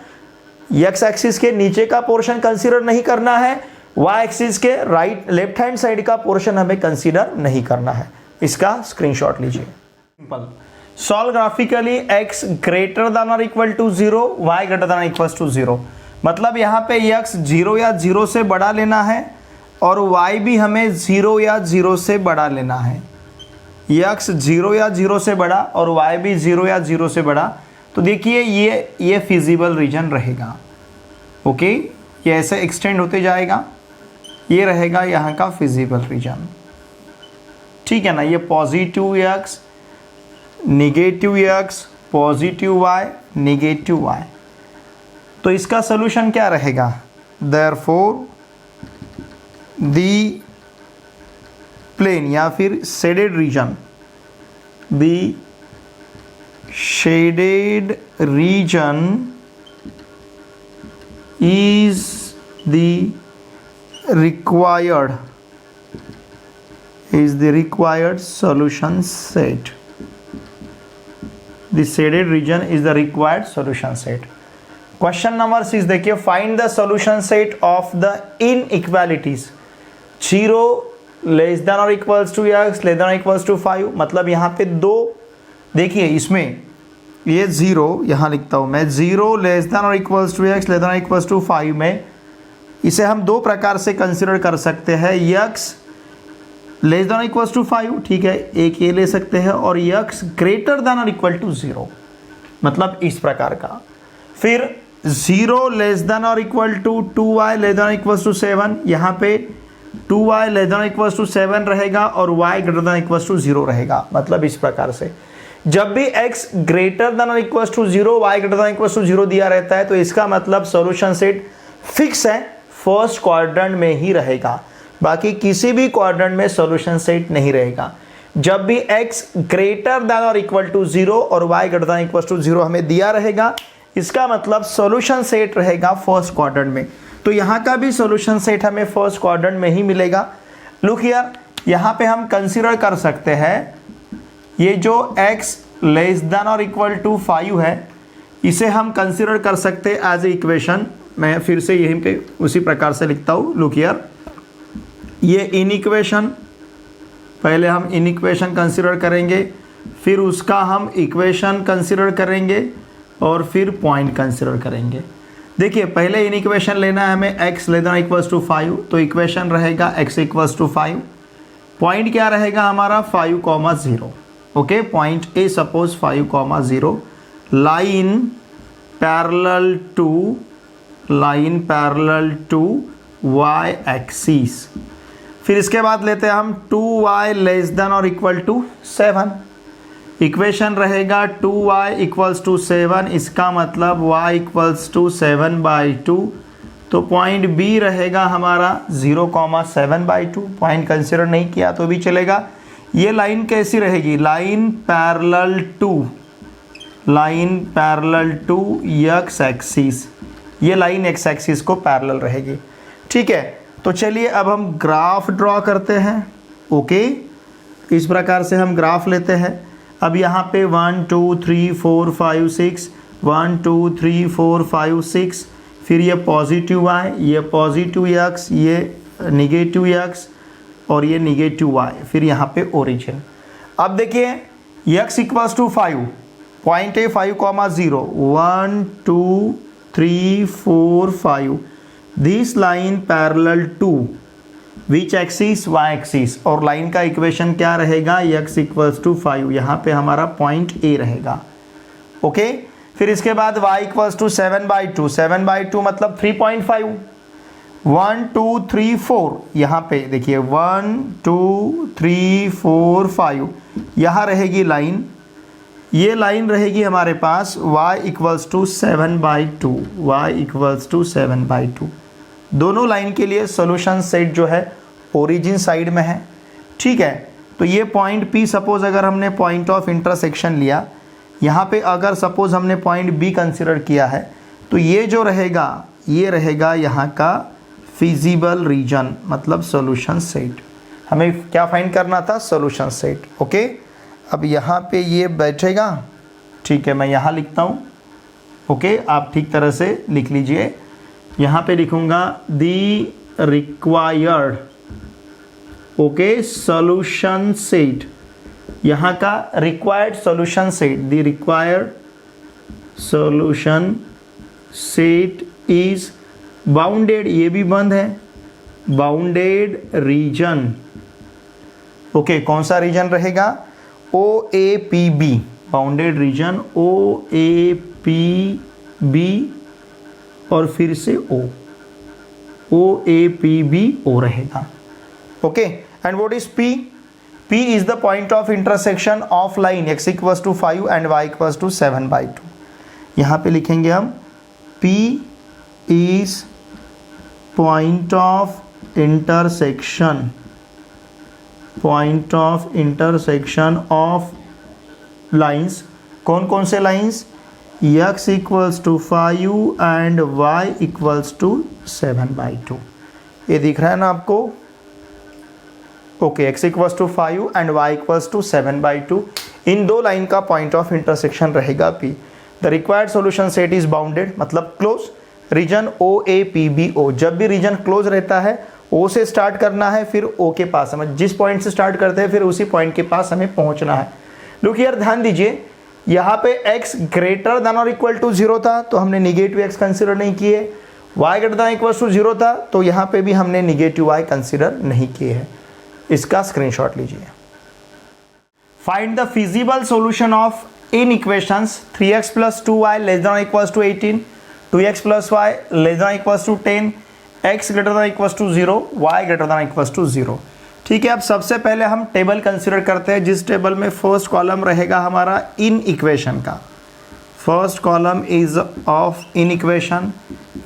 एक्स एक्सिस के नीचे का पोर्शन कंसीडर नहीं करना है, वाई एक्सिस के राइट लेफ्ट हैंड साइड का पोर्शन हमें कंसीडर नहीं करना है। इसका स्क्रीनशॉट लीजिए। Simple, solve graphically x greater than और equal to 0, y greater than और इक्वल टू 0, मतलब यहाँ पे x 0 या 0 से बड़ा लेना है और y भी हमें 0 या 0 से बड़ा लेना है। x 0 या 0 से बड़ा और y भी 0 या 0 से बड़ा, तो देखिए ये फिजिबल रीजन रहेगा, ओके, ये ऐसे एक्सटेंड होते जाएगा, ये रहेगा यहाँ का फिजिबल रीजन, ठीक है ना। ये positive x, negative x, positive y, negative y, तो इसका सॉल्यूशन क्या रहेगा? देयरफॉर द प्लेन या फिर shaded region, the shaded region is the required solution set. The shaded region is the required solution set. Question number 6 देखिए, find the solution set of the inequalities 0 less than और equals to x less than और equals to 5। मतलब यहाँ पे दो, देखिए इसमें ये 0 यहाँ लिखता हूँ मैं, 0 लेस देन और equals to x less than और इक्वल्स टू 5 में इसे हम दो प्रकार से कंसिडर कर सकते हैं। x लेस देन और इक्वल्स टू 5, ठीक है, एक ये ले सकते हैं, और x ग्रेटर देन और इक्वल टू 0, मतलब इस प्रकार का। फिर 0 लेस देन और equal to 2y less than और इक्वल्स टू 7, यहाँ पे 2y लेस देन और इक्वल्स टू 7 रहेगा और y greater than equals to 0 रहेगा। मतलब इस प्रकार से जब भी x ग्रेटर देन और equals to 0, y greater than equals to 0 दिया रहता है तो इसका मतलब सॉल्यूशन सेट फिक्स है, फर्स्ट क्वाड्रेंट में ही रहेगा, बाकी किसी भी क्वाड्रेंट में सॉल्यूशन सेट नहीं रहेगा। जब भी x ग्रेटर देन और इक्वल टू 0 और y greater than equal to 0 हमें दिया रहेगा, इसका मतलब सॉल्यूशन सेट रहेगा फर्स्ट क्वाड्रेंट में। तो यहाँ का भी सॉल्यूशन सेट हमें फर्स्ट क्वाड्रेंट में ही मिलेगा। लुक हियर, यहाँ पे हम कंसीडर कर सकते हैं ये जो x लेस देन और इक्वल टू 5 है, इसे हम कंसीडर कर सकते हैं एज ए इक्वेशन। मैं फिर से यहीं पे उसी प्रकार से लिखता हूँ। लुक हियर, ये इन इक्वेशन, पहले हम इन इक्वेशन कंसीडर करेंगे, फिर उसका हम इक्वेशन कंसीडर करेंगे और फिर पॉइंट कंसीडर करेंगे। देखिए पहले इन इक्वेशन लेना है हमें, x less than equals to 5, तो इक्वेशन रहेगा x इक्वल्स टू 5, पॉइंट क्या रहेगा हमारा 5,0। Okay, point A suppose 5,0, line parallel to y axis. फिर इसके बाद लेते हैं हम 2y लेस देन और इक्वल टू 7, इक्वेशन रहेगा 2y इक्वल्स टू 7, इसका मतलब y इक्वल्स टू 7/2, तो पॉइंट B रहेगा हमारा 0,7/2। पॉइंट कंसिडर नहीं किया तो भी चलेगा। ये लाइन कैसी रहेगी, line parallel to x axis, ये लाइन x एक्सिस को पैरेलल रहेगी। ठीक है, तो चलिए अब हम ग्राफ ड्रॉ करते हैं। ओके, इस प्रकार से हम ग्राफ लेते हैं। अब यहाँ पे 1 2 3 4 5 6, 1 2 3 4 5 6, फिर ये पॉजिटिव y, ये पॉजिटिव x, ये निगेटिव x और ये निगेटिव y, फिर यहाँ पे ओरिजिन। अब देखिए x इक्वल्स टू 5, पॉइंट है 5,0, 1 2 3 4 5, this line parallel to which axis, y axis, और लाइन का इक्वेशन क्या रहेगा, x इक्वल्स टू 5, यहाँ पे हमारा पॉइंट A रहेगा। ओके, फिर इसके बाद y इक्वल्स टू 7/2, 7/2 मतलब 3.5, 1 2 3 4, यहाँ पे देखिए 1 2 3 4 5, यहाँ रहेगी लाइन, ये लाइन रहेगी हमारे पास y equals to 7/2, y equals to 7/2। दोनों लाइन के लिए सॉल्यूशन सेट जो है ओरिजिन साइड में है। ठीक है, तो ये पॉइंट P, सपोज अगर हमने पॉइंट ऑफ इंटरसेक्शन लिया, यहाँ पे अगर सपोज हमने पॉइंट B कंसिडर किया है, तो ये जो रहेगा ये रहेगा यहाँ का फिजिबल रीजन, मतलब सॉल्यूशन सेट। हमें क्या फाइंड करना था, सॉल्यूशन सेट। ओके, अब यहाँ पे ये बैठेगा। ठीक है, मैं यहाँ लिखता हूँ। ओके, आप ठीक तरह से लिख लीजिए। यहाँ पे लिखूँगा the required, okay, solution set, यहाँ का required solution set, the required solution set is bounded, ये भी बंद है, बाउंडेड रीजन। ओके, कौन सा रीजन रहेगा, OAPB, बाउंडेड रीजन OAPB और फिर से OAPB रहेगा। Okay, and what is P? P is the point of intersection of line x equals to 5 and y equals to 7/2। यहाँ पे लिखेंगे हम P is point of intersection of lines कौन कौन से lines, x equals to 5 and y equals to 7/2। ये दिख रहा है ना आपको? Okay, x equals to 5 and y equals to 7/2। इन दो लाइन का पॉइंट ऑफ इंटरसेक्शन रहेगा P। The required solution set is bounded, मतलब क्लोज रीजन OAPBO। जब भी रीजन क्लोज रहता है O से स्टार्ट करना है, फिर O के पास, हमें जिस पॉइंट से स्टार्ट करते हैं फिर उसी पॉइंट के पास हमें पहुंचना है। लुक हियर, ध्यान दीजिए, यहाँ पे x ग्रेटर देन और इक्वल टू 0 था तो हमने निगेटिव x कंसिडर नहीं किए, y greater than equal to 0 था तो यहाँ पे भी हमने निगेटिव y कंसिडर नहीं किए हैं। इसका स्क्रीनशॉट लीजिए। Find the feasible solution of in equations 3x + 2y <= 18, 2x + y <= 10, x > 0, y > 0। ठीक है, अब सबसे पहले हम टेबल कंसिडर करते हैं, जिस टेबल में फर्स्ट कॉलम रहेगा हमारा इन इक्वेशन का। First column is of in equation,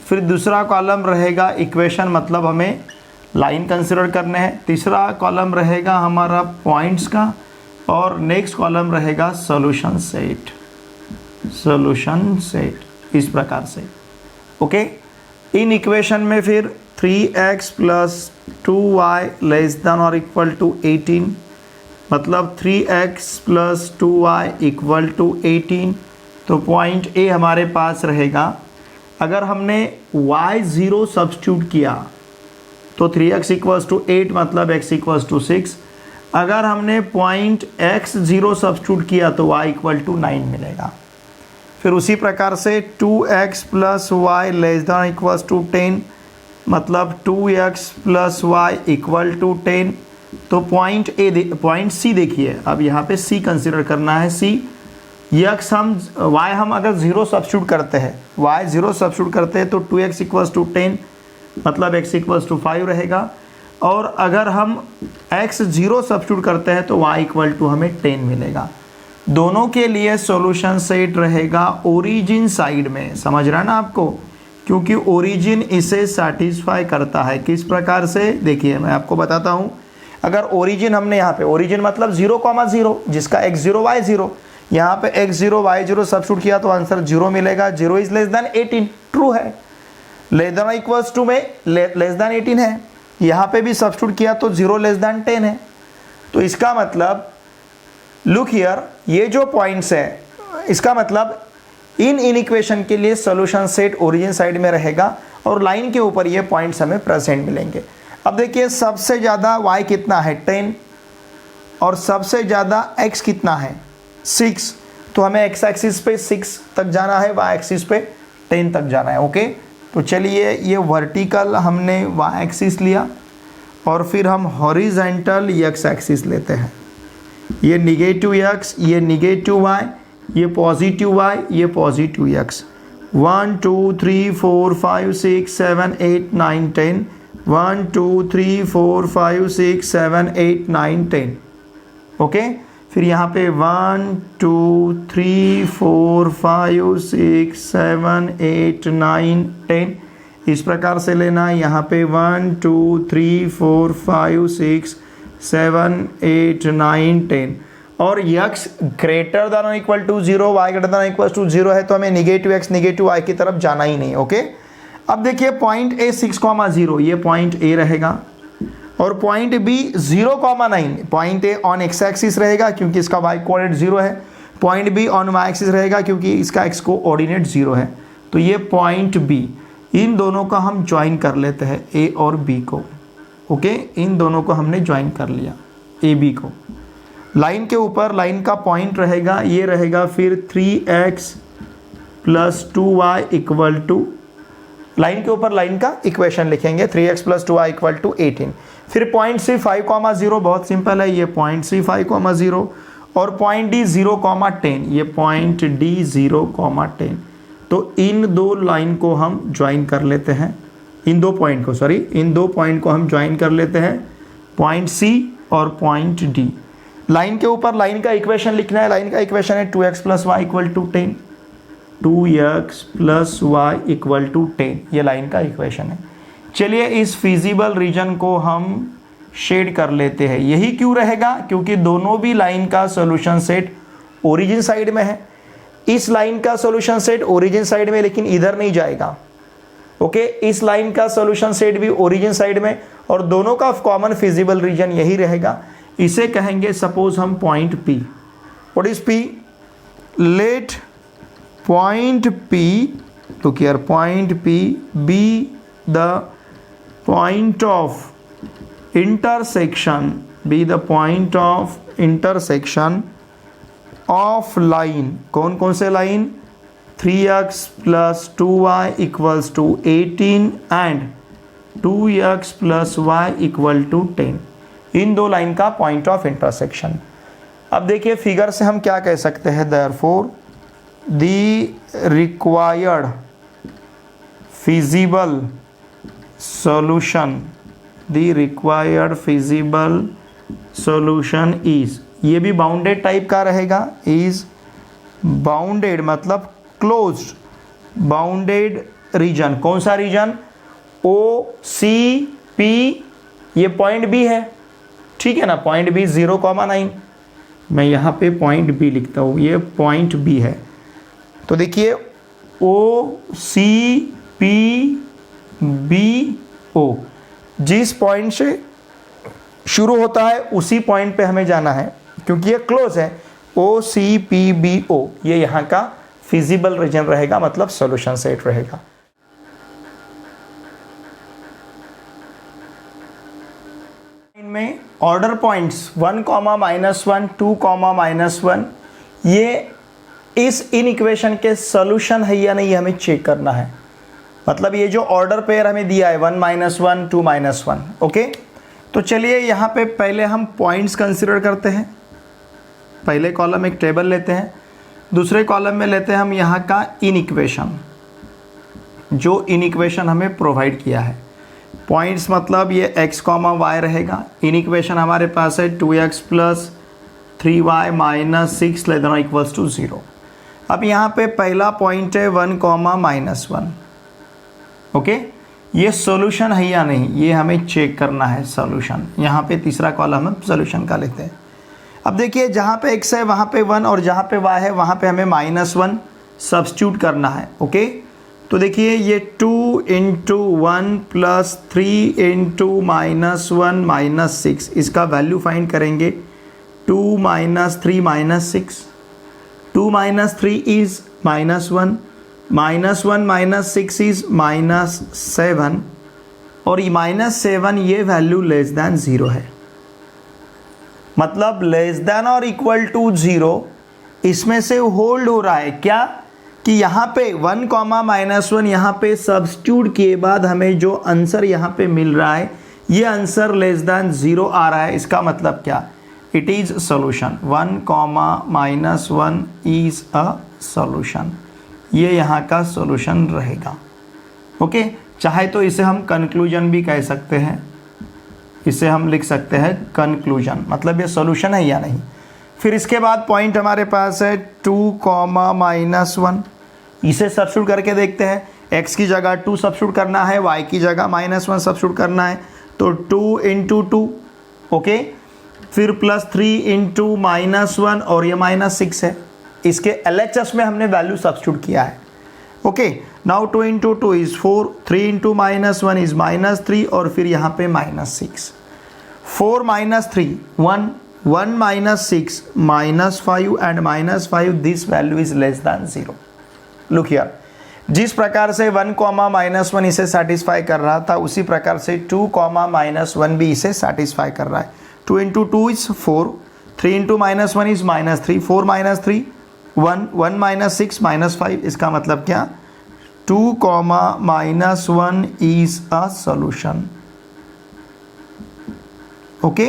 फिर दूसरा कॉलम रहेगा इक्वेशन, मतलब हमें लाइन कंसिडर करने हैं। तीसरा कॉलम रहेगा हमारा पॉइंट्स का, और नेक्स्ट कॉलम रहेगा सॉल्यूशन सेट। सॉल्यूशन सेट इस प्रकार से। ओके, इन इक्वेशन में फिर 3x + 2y <= 18, मतलब 3x + 2y = 18। तो पॉइंट A हमारे पास रहेगा। अगर हमने y0 सब्स्टिट्यूट किया तो 3x = 8, मतलब x = 6। अगर हमने पॉइंट x0 सब्स्टिट्यूट किया तो y = 9 मिलेगा। फिर उसी प्रकार से 2x + y <= 10, मतलब 2x + y = 10। तो पॉइंट C देखिए, अब यहाँ पे C कंसिडर करना है। C x y हम अगर 0 सब्स्टिट्यूट करते हैं, y 0 सब्स्टिट्यूट करते हैं तो 2x = 10, मतलब x = 5 रहेगा। और अगर हम x 0 सब्स्टिट्यूट करते हैं तो y = हमें 10 मिलेगा। दोनों के लिए सॉल्यूशन सेट रहेगा ओरिजिन साइड में, समझ रहा है ना आपको? क्योंकि ओरिजिन इसे सेटिस्फाई करता है। किस प्रकार से, देखिए मैं आपको बताता हूँ। अगर ओरिजिन हमने यहाँ पे, ओरिजिन मतलब 0,0, जिसका x0 y0, यहाँ पे x0 y0 सब्स्टिट्यूट किया तो आंसर 0 मिलेगा। 0 इज <= 18, ट्रू है। <= में <18 है, यहाँ पे भी सब्स्टिट्यूट किया तो 0 <10 है। तो इसका मतलब लुक हियर, ये जो पॉइंट्स है, इसका मतलब इन इक्वेशन के लिए सॉल्यूशन सेट ओरिजिन साइड में रहेगा और लाइन के ऊपर ये पॉइंट्स हमें प्रेजेंट मिलेंगे। अब देखिए, सबसे ज़्यादा y कितना है 10, और सबसे ज़्यादा x कितना है 6। तो हमें x एक्सिस पे 6 तक जाना है, y एक्सिस पे 10 तक जाना है। ओके, तो चलिए ये वर्टिकल हमने y एक्सिस लिया और फिर हम हॉरिजेंटल x एक्सिस लेते हैं। ये निगेटिव x, ये निगेटिव y, ये पॉजिटिव y, ये पॉजिटिव x। 1 2 3 4 5 6 7 8 9 10, 1 2 3 4 5 6 7 8 9 10। ओके, फिर यहाँ पे 1 2 3 4 5 6 7 8 9 10 इस प्रकार से लेना है। यहाँ पे 1 2 3 4 5 6 7 8 9 10, और x ग्रेटर देन और equal to 0, y greater than equal to 0 है तो हमें निगेटिव x निगेटिव y की तरफ जाना ही नहीं। ओके, अब देखिए पॉइंट A 6,0, ये पॉइंट A रहेगा, और point B 0,9, point A on x axis रहेगा क्योंकि इसका y कोऑर्डिनेट 0 है, point B on y axis रहेगा क्योंकि इसका x कोऑर्डिनेट 0 है। तो ये पॉइंट B, इन दोनों का हम ज्वाइन कर लेते हैं A और B को। ओके, इन दोनों को हमने ज्वाइन कर लिया A B को। लाइन के ऊपर लाइन का पॉइंट रहेगा, ये रहेगा फिर 3x + 2y = लाइन के ऊपर लाइन का इक्वेशन लिखेंगे 3x + 2y = 18। फिर पॉइंट C 5,0, बहुत सिंपल है, ये पॉइंट C 5,0, और पॉइंट D 0,10, ये पॉइंट D 0,10। तो इन दो लाइन को हम ज्वाइन कर लेते हैं, इन दो पॉइंट को हम ज्वाइन कर लेते हैं, पॉइंट C और पॉइंट D। लाइन के ऊपर लाइन का इक्वेशन लिखना है। लाइन का इक्वेशन है 2x + y = 10, 2x + y = 10, ये लाइन का इक्वेशन है। चलिए इस फिजिबल रीजन को हम शेड कर लेते हैं। यही क्यों रहेगा, क्योंकि दोनों भी लाइन का सॉल्यूशन सेट ओरिजिन साइड में है। इस लाइन का सॉल्यूशन सेट ओरिजिन साइड में, लेकिन इधर नहीं जाएगा। ओके, इस लाइन का सॉल्यूशन सेट भी ओरिजिन साइड में, और दोनों का कॉमन फिजिबल रीजन यही रहेगा। इसे कहेंगे सपोज हम point P। What is P? Let point P, look here, point P be the point of intersection, be the point of intersection of line, कौन कौन से line? 3x plus 2y equals to 18 and 2x plus y equal to 10, इन दो line का point of intersection. अब देखिए figure से हम क्या कह सकते हैं, therefore the required feasible solution, the required feasible solution is, ये भी बाउंडेड टाइप का रहेगा, इज बाउंडेड मतलब क्लोज्ड बाउंडेड रीजन। कौन सा रीजन? ओ सी पी, ये पॉइंट बी है, ठीक है ना, पॉइंट बी 0,9, मैं यहाँ पे पॉइंट बी लिखता हूँ, ये पॉइंट बी है। तो देखिए ओ सी पी बी ओ, जिस पॉइंट से शुरू होता है उसी पॉइंट पे हमें जाना है, क्योंकि ये क्लोज है। ओ सी पी बी ओ, ये यहाँ का फिजिबल रीजन रहेगा, मतलब सॉल्यूशन सेट रहेगा। में ऑर्डर पॉइंट्स 1, -1, 2, -1, ये इस इन इक्वेशन के सॉल्यूशन है या नहीं हमें चेक करना है। मतलब ये जो ऑर्डर पेयर हमें दिया है 1, -1, 2, -1, ओके। तो चलिए यहाँ पे पहले हम पॉइंट्स कंसिडर करते हैं। पहले कॉलम एक टेबल लेते हैं, दूसरे कॉलम में लेते हैं हम यहाँ का इन इक्वेशन, जो इन इक्वेशन हमें प्रोवाइड किया है। पॉइंट्स मतलब ये x, y रहेगा। इन इक्वेशन हमारे पास है 2x + 3y - 6 ≤ 0। अब यहाँ पे पहला पॉइंट है 1, -1, ओके। ये सॉल्यूशन है या नहीं, ये हमें चेक करना है सॉल्यूशन। यहाँ पे तीसरा कॉलम हम सॉल्यूशन का लेते हैं। अब देखिए जहाँ पे x है वहाँ पे 1, और जहाँ पे y है वहाँ पे हमें -1 सब्स्टिट्यूट करना है, ओके। तो देखिए ये 2 × 1 + 3 × -1 - 6, इसका वैल्यू फाइंड करेंगे। 2 - 3 - 6, 2 - 3 इज -1, -1 - 6 इज -7, और -7 ये वैल्यू लेस दैन 0 है। मतलब लेस दैन और इक्वल टू 0, इसमें से होल्ड हो रहा है क्या, कि यहाँ पे 1, -1 यहाँ पे सब्स्टिट्यूट किए बाद हमें जो आंसर यहाँ पे मिल रहा है, ये आंसर लेस दैन 0 आ रहा है। इसका मतलब क्या? It is solution. 1, -1 is a solution, ये यहाँ का सॉल्यूशन रहेगा, ओके। चाहे तो इसे हम कंक्लूजन भी कह सकते हैं, इसे हम लिख सकते हैं कंक्लूजन, मतलब ये सॉल्यूशन है या नहीं। फिर इसके बाद पॉइंट हमारे पास है 2, -1, इसे सब्स्टिट्यूट करके देखते हैं। x की जगह 2 सब्स्टिट्यूट करना है, y की जगह -1 सब्स्टिट्यूट करना है, तो 2 × 2, ओके। फिर +3 × -1, और ये -6 है, इसके LHS में हमने वैल्यू सब्स्टिट्यूट किया है, ओके। नाउ 2 × 2 इज 4, 3 × -1 इज -3, और फिर यहाँ पे -6, 4 - 3 1, 1 - 6 -5 and -5, this value is less than 0। Look here, जिस प्रकार से 1, -1 इसे सेटिस्फाई कर रहा था, उसी प्रकार से 2, -1 भी इसे सेटिस्फाई कर रहा है। 2 × 2 इज 4, 3 × -1 इज -3, 4 - 3 1, 1 - 6 -5, इसका मतलब क्या? 2, -1 इज अ सॉल्यूशन, ओके।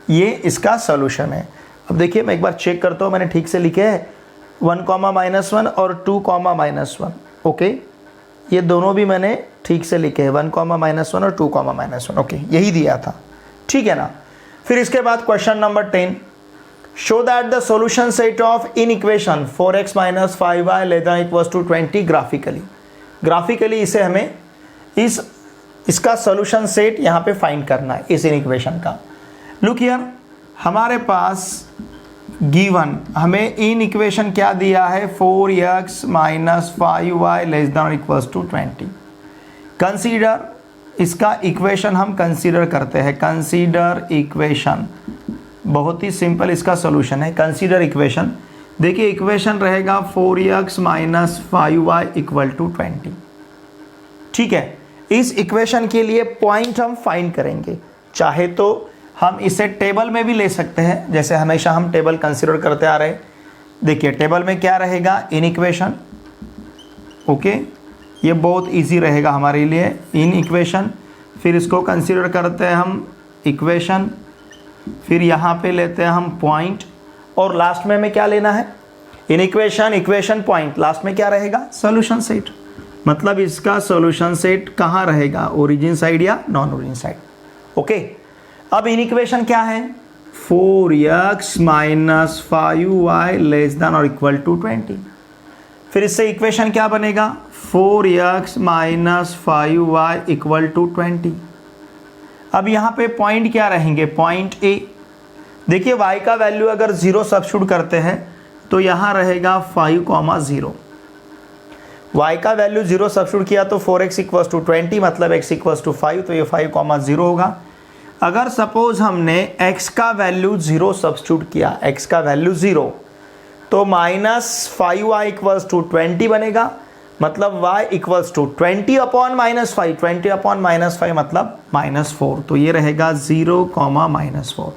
ये इसका सॉल्यूशन है। अब देखिए मैं एक बार चेक करता हूँ मैंने ठीक से लिखे है 1, -1 और 2, -1, ओके। ये दोनों भी मैंने ठीक से लिखे हैं, 1, -1 और 2, -1, ओके, यही दिया था, ठीक है ना। फिर इसके बाद question number 10, show that the solution set of in equation 4x - 5y ≤ 20 graphically इसे हमें इसका सॉल्यूशन सेट यहाँ पे फाइंड करना है, इस इन इक्वेशन का। लुक हियर, हमारे पास गिवन हमें इन इक्वेशन क्या दिया है 4x minus 5y less than equals to 20। Consider इसका इक्वेशन हम कंसीडर करते हैं। कंसीडर इक्वेशन बहुत ही सिंपल इसका सॉल्यूशन है। कंसीडर इक्वेशन देखिए इक्वेशन रहेगा 4x minus 5y equal to 20। ठीक है, इस इक्वेशन के लिए पॉइंट हम फाइंड करेंगे। चाहे तो हम इसे टेबल में भी ले सकते हैं, जैसे हमेशा हम टेबल कंसीडर करते आ रहे। देखिए टेबल में क्या रहेगा इन इक्वेशन। ओके, ये बहुत इजी रहेगा हमारे लिए। इन इक्वेशन फिर इसको कंसीडर करते हैं हम इक्वेशन, फिर यहाँ पे लेते हैं हम पॉइंट, और लास्ट में हमें क्या लेना है in equation, equation point, last में क्या रहेगा सॉल्यूशन सेट। मतलब इसका सॉल्यूशन सेट कहाँ रहेगा, ओरिजिन साइड या नॉन ओरिजिन साइड। ओके, अब इन इक्वेशन क्या है 4x minus 5y less than और इक्वल टू 20। फिर इससे इक्वेशन क्या बनेगा 4x minus 5y equal to 20। अब यहाँ पे पॉइंट क्या रहेंगे, पॉइंट A। देखिए y का वैल्यू अगर 0 सब्स्टिट्यूट करते हैं तो यहाँ रहेगा 5,0। y का वैल्यू 0 सब्स्टिट्यूट किया तो 4x इक्वल्स टू 20, मतलब x इक्वल्स टू 5, तो ये 5,0 होगा। अगर सपोज हमने x का वैल्यू 0 सब्स्टिट्यूट किया, x का वैल्यू 0, तो माइनस 5y इक्वल्स टू 20 बनेगा, मतलब y equals to 20 upon minus 5, 20 upon minus 5 मतलब -4, तो ये रहेगा 0, -4।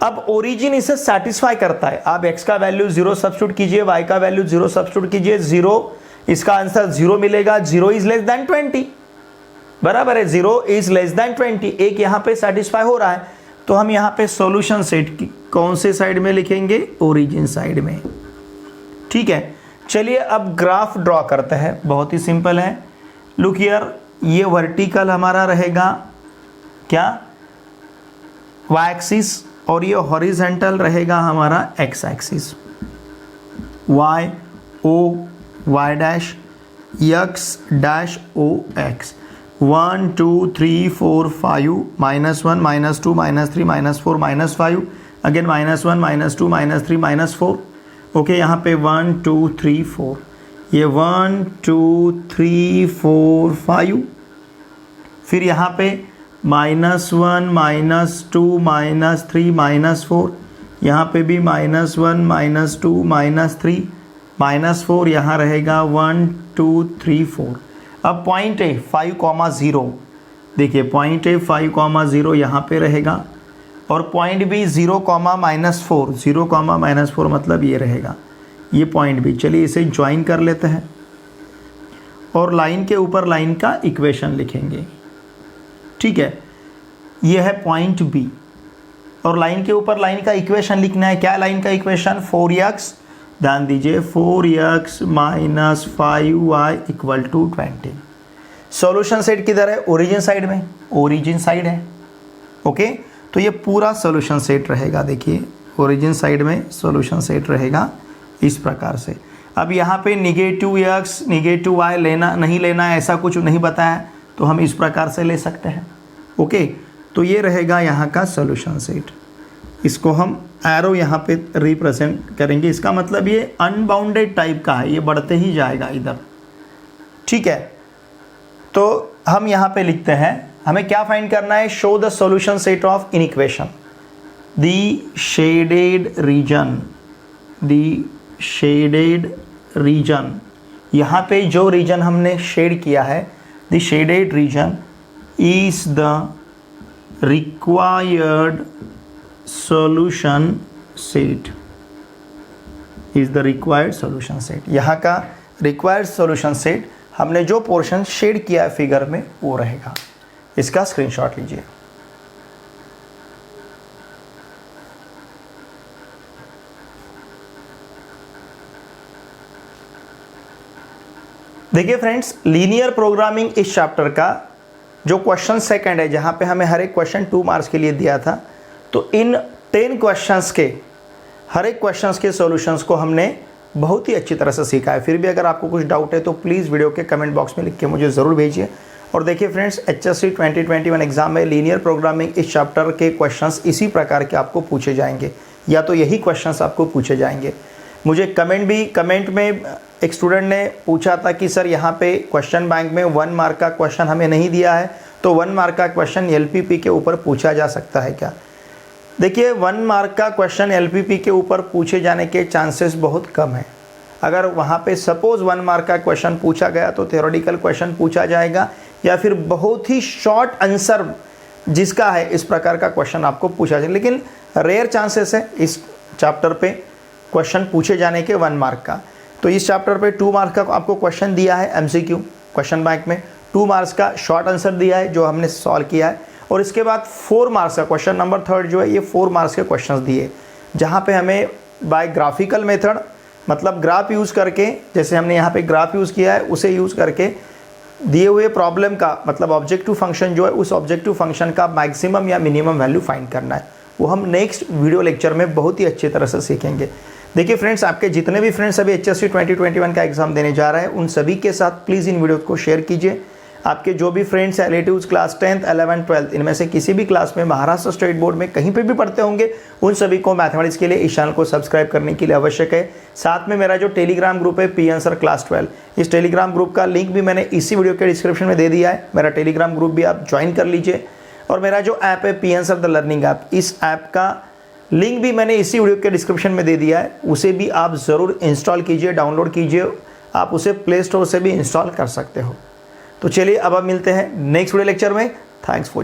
अब ओरिजिन इसे सेटिस्फाई करता है। आप x का वैल्यू 0 सब्स्टिट्यूट कीजिए, y का वैल्यू 0 सब्स्टिट्यूट कीजिए, 0, इसका आंसर 0 मिलेगा। 0 इज लेस देन 20, बराबर है, 0 इज लेस देन 20। एक यहाँ पे सेटिस्फाई हो रहा है, तो हम यहाँ पे सॉल्यूशन सेट की कौन से साइड में लिखेंगे, ओरिजिन साइड में। ठीक है, चलिए अब ग्राफ ड्रॉ करते हैं। बहुत ही सिंपल है। लुक हियर, ये वर्टिकल हमारा रहेगा क्या y एक्सिस, और ये हॉरिजॉन्टल रहेगा हमारा x axis. y o y dash x dash o x 1 2 3 4 5 -1 -2 -3 -4 -5 again -1 -2 -3 -4। Okay, यहाँ पे 1 2 3 4, ये 1 2 3 4 5, फिर यहाँ पे -1 -2 -3 -4, यहाँ पे भी -1 -2 -3 -4, यहाँ रहेगा 1 2 3 4। अब पॉइंट है 5,0, देखिए पॉइंट है 5,0 यहाँ पे रहेगा, और पॉइंट भी 0, -4, 0, -4 मतलब ये रहेगा, ये पॉइंट भी। चलिए इसे ज्वाइन कर लेते हैं और लाइन के ऊपर लाइन का इक्वेशन लिखेंगे। ठीक है, ये है पॉइंट बी, और लाइन के ऊपर लाइन का इक्वेशन लिखना है। क्या लाइन का इक्वेशन 4x, ध्यान दीजिए 4x minus 5y equal to 20। Solution set किधर है, ओरिजिन साइड में, ओरिजिन साइड है। ओके, तो ये पूरा सॉल्यूशन सेट रहेगा। देखिए ओरिजिन साइड में सॉल्यूशन सेट रहेगा इस प्रकार से। अब यहाँ पे -x -y लेना नहीं लेना है, ऐसा कुछ नहीं बताया, तो हम इस प्रकार से ले सकते हैं। ओके, तो ये रहेगा यहाँ का सॉल्यूशन सेट। इसको हम एरो यहाँ पे रिप्रेजेंट करेंगे। इसका मतलब ये अनबाउंडेड टाइप का है, ये बढ़ते ही जाएगा इधर। ठीक है, तो हम यहाँ पे लिखते हैं, हमें क्या फाइंड करना है, show the solution set of in equation the shaded region, the shaded region. यहाँ पे जो रीजन हमने शेड किया है, the shaded region is the required solution set, is the required solution set। यहाँ का required solution set हमने जो पोर्शन शेड किया है फिगर में वो रहेगा। इसका स्क्रीनशॉट लीजिए। देखिए फ्रेंड्स, लीनियर प्रोग्रामिंग इस चैप्टर का जो क्वेश्चन सेकंड है, जहाँ पे हमें हर एक क्वेश्चन 2 मार्क्स के लिए दिया था, तो इन 10 क्वेश्चंस के हर एक क्वेश्चंस के सॉल्यूशंस को हमने बहुत ही अच्छी तरह से सीखा है। फिर भी अगर आपको कुछ डाउट है तो प्लीज़ वीडियो के कमेंट बॉक्स में लिख के मुझे ज़रूर भेजिए। और देखिए फ्रेंड्स, HSC 2021 एग्जाम में लीनियर प्रोग्रामिंग इस चैप्टर के क्वेश्चंस इसी प्रकार के आपको पूछे जाएंगे। या तो यही क्वेश्चंस आपको पूछे जाएंगे। मुझे कमेंट में एक स्टूडेंट ने पूछा था कि सर यहाँ पे क्वेश्चन बैंक में 1 मार्क का क्वेश्चन हमें नहीं दिया है, तो 1 मार्क का क्वेश्चन LPP के ऊपर पूछा जा सकता है क्या? देखिए 1 मार्क का क्वेश्चन LPP के ऊपर पूछे जाने के चांसेस बहुत कम है। अगर वहाँ पे सपोज़ 1 मार्क का क्वेश्चन पूछा गया तो थ्योरेटिकल क्वेश्चन पूछा जाएगा, या फिर बहुत ही शॉर्ट आंसर जिसका है इस प्रकार का क्वेश्चन आपको पूछा जाए। लेकिन रेयर चांसेस है इस चैप्टर पे क्वेश्चन पूछे जाने के 1 मार्क का। तो इस चैप्टर पे 2 मार्क्स का आपको क्वेश्चन दिया है MCQ क्वेश्चन बैंक में, 2 मार्क्स का शॉर्ट आंसर दिया है जो हमने सॉल्व किया है, और इसके बाद 4 मार्क्स का क्वेश्चन नंबर 3 जो है ये 4 मार्क्स के क्वेश्चंस दिए, जहाँ पे हमें बाय ग्राफिकल मेथड मतलब ग्राफ यूज़ करके, जैसे हमने यहाँ पे ग्राफ यूज़ किया है उसे यूज़ करके दिए हुए प्रॉब्लम का मतलब ऑब्जेक्टिव फंक्शन जो है उस ऑब्जेक्टिव फंक्शन का मैक्सिमम या मिनिमम वैल्यू फाइंड करना है। वो हम नेक्स्ट वीडियो लेक्चर में बहुत ही अच्छी तरह से सीखेंगे। देखिए फ्रेंड्स, आपके जितने भी फ्रेंड्स अभी HSC 2021 का एग्जाम देने जा रहे हैं उन सभी के साथ प्लीज़ इन वीडियो को शेयर कीजिए। आपके जो भी friends relatives class 10th 11th 12th इनमें से किसी भी क्लास में महाराष्ट्र स्टेट बोर्ड में कहीं पे भी पढ़ते होंगे उन सभी को मैथमेटिक्स के लिए इस चैनल को सब्सक्राइब करने के लिए आवश्यक है। साथ में मेरा जो टेलीग्राम ग्रुप है पी आंसर क्लास 12, इस टेलीग्राम ग्रुप का लिंक भी मैंने इसी वीडियो के डिस्क्रिप्शन में दे दिया है। मेरा टेलीग्राम ग्रुप भी आप ज्वाइन कर लीजिए। और मेरा जो ऐप है P answer the learning app, इस ऐप का लिंक भी मैंने इसी वीडियो के डिस्क्रिप्शन में दे दिया है, उसे भी आप ज़रूर इंस्टॉल कीजिए, डाउनलोड कीजिए। आप उसे प्ले स्टोर से भी इंस्टॉल कर सकते हो। तो चलिए अब मिलते हैं नेक्स्ट वीडियो लेक्चर में। Thanks for